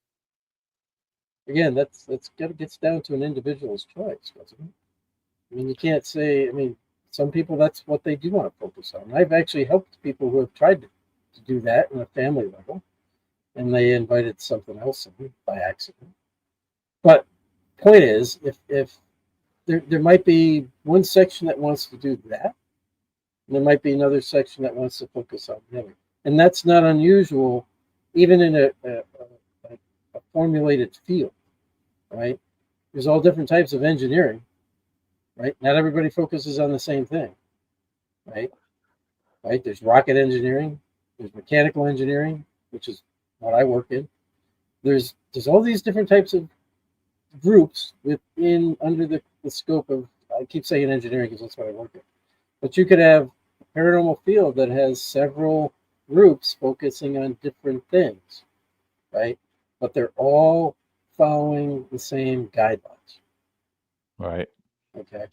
Again, that's gets down to an individual's choice, doesn't it? I mean, you can't say. I mean, some people, that's what they do want to focus on. I've actually helped people who have tried to do that on a family level, and they invited something else in by accident. But point is, if there might be one section that wants to do that, and there might be another section that wants to focus on the other, and that's not unusual, even in a formulated field, right? There's all different types of engineering. Right? Not everybody focuses on the same thing, right? There's rocket engineering, there's mechanical engineering, which is what I work in. There's all these different types of groups under the scope of, I keep saying engineering because that's what I work in. But you could have a paranormal field that has several groups focusing on different things, right? But they're all following the same guidelines. Right. Okay.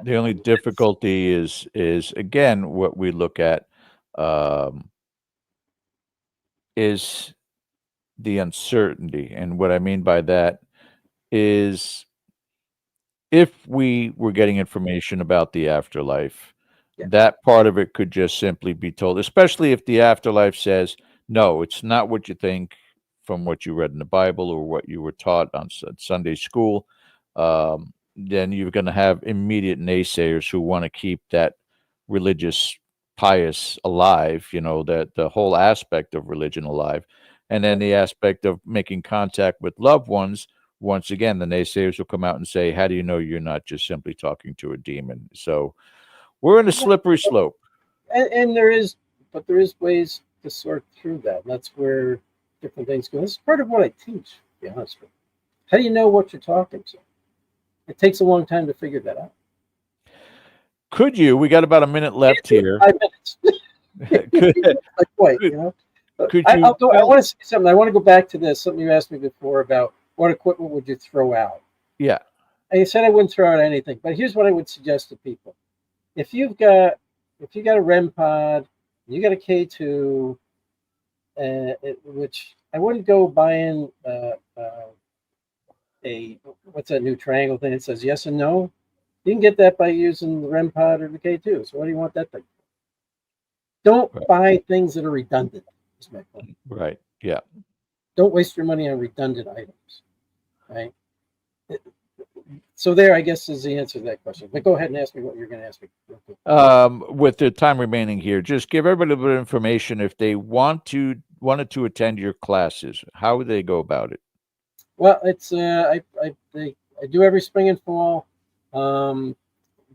The only difficulty is again what we look at. is the uncertainty. And what I mean by that is if we were getting information about the afterlife, that part of it could just simply be told, especially if the afterlife says, no, it's not what you think from what you read in the Bible or what you were taught on Sunday school. Then you're going to have immediate naysayers who want to keep that religious pious alive, that the whole aspect of religion alive. And then the aspect of making contact with loved ones, once again, the naysayers will come out and say, how do you know you're not just simply talking to a demon? So we're in a slippery slope. And there is ways to sort through that. That's where different things go. This is part of what I teach, to be honest with you. How do you know what you're talking to? It takes a long time to figure that out. Could you? We got about a minute left here. 5 minutes. Like, wait, Could you? I want to say something. I want to go back to this. Something you asked me before about what equipment would you throw out? Yeah. I said I wouldn't throw out anything, but here's what I would suggest to people: if you got a REM pod, you got a K2, which I wouldn't go buying what's that new triangle thing that says yes and no. You can get that by using the REM pod or the K2. So what do you want that thing for? Don't buy things that are redundant. Is my point. Right. Yeah. Don't waste your money on redundant items. Right. So there, I guess, is the answer to that question. But go ahead and ask me what you're going to ask me. With the time remaining here, just give everybody a little bit of information if they wanted to attend your classes. How would they go about it? Well, it's I do every spring and fall.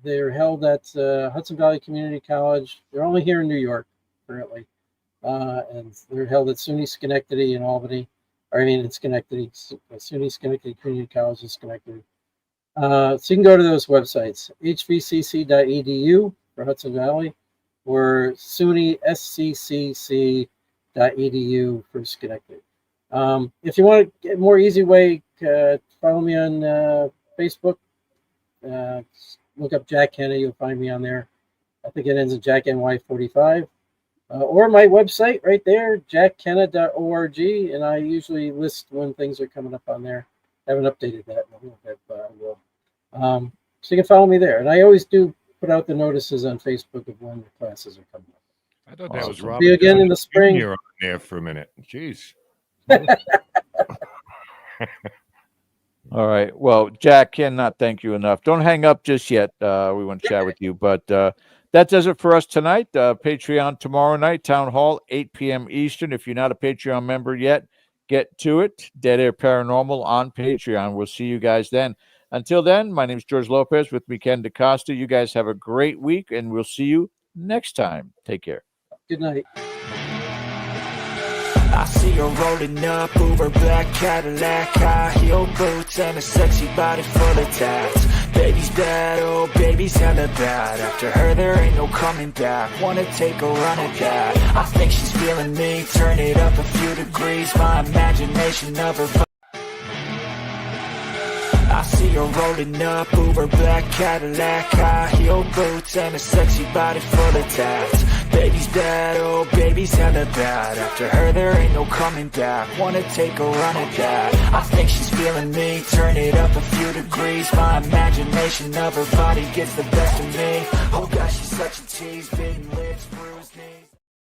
They're held at Hudson Valley Community College. They're only here in New York currently, and they're held at SUNY Schenectady in Albany. In Schenectady, SUNY Schenectady Community College in Schenectady. So you can go to those websites, hvccc.edu for Hudson Valley, or SUNY SCCC.edu for Schenectady. If you want to get a more easy way, follow me on Facebook. Look up Jack Kenna, you'll find me on there. I think it ends in JackNY45. Or my website right there, jackkenna.org, and I usually list when things are coming up on there. I haven't updated that in a little bit, but I will. So you can follow me there. And I always do put out the notices on Facebook of when the classes are coming up. I thought that was Robert. See you again in the spring. You're on there for a minute. Jeez. All right. Well, Jack, cannot thank you enough. Don't hang up just yet. We want to chat with you. But that does it for us tonight. Patreon tomorrow night, Town Hall, 8 p.m. Eastern. If you're not a Patreon member yet, get to it. Dead Air Paranormal on Patreon. We'll see you guys then. Until then, my name is George Lopez with me, Ken DaCosta. You guys have a great week, and we'll see you next time. Take care. Good night. I see her rolling up, Uber black Cadillac, high heel boots and a sexy body full of tats. Baby's bad, oh baby's hella bad. After her there ain't no coming back. Wanna take a run at that. I think she's feeling me, turn it up a few degrees. My imagination of her. I see her rolling up, Uber black Cadillac, high heel boots and a sexy body full of tats. Baby's bad, oh baby's hella bad. After her there ain't no coming back. Wanna take a run at that. I think she's feeling me, turn it up a few degrees. My imagination of her body gets the best of me. Oh gosh, she's such a tease, bitten lips,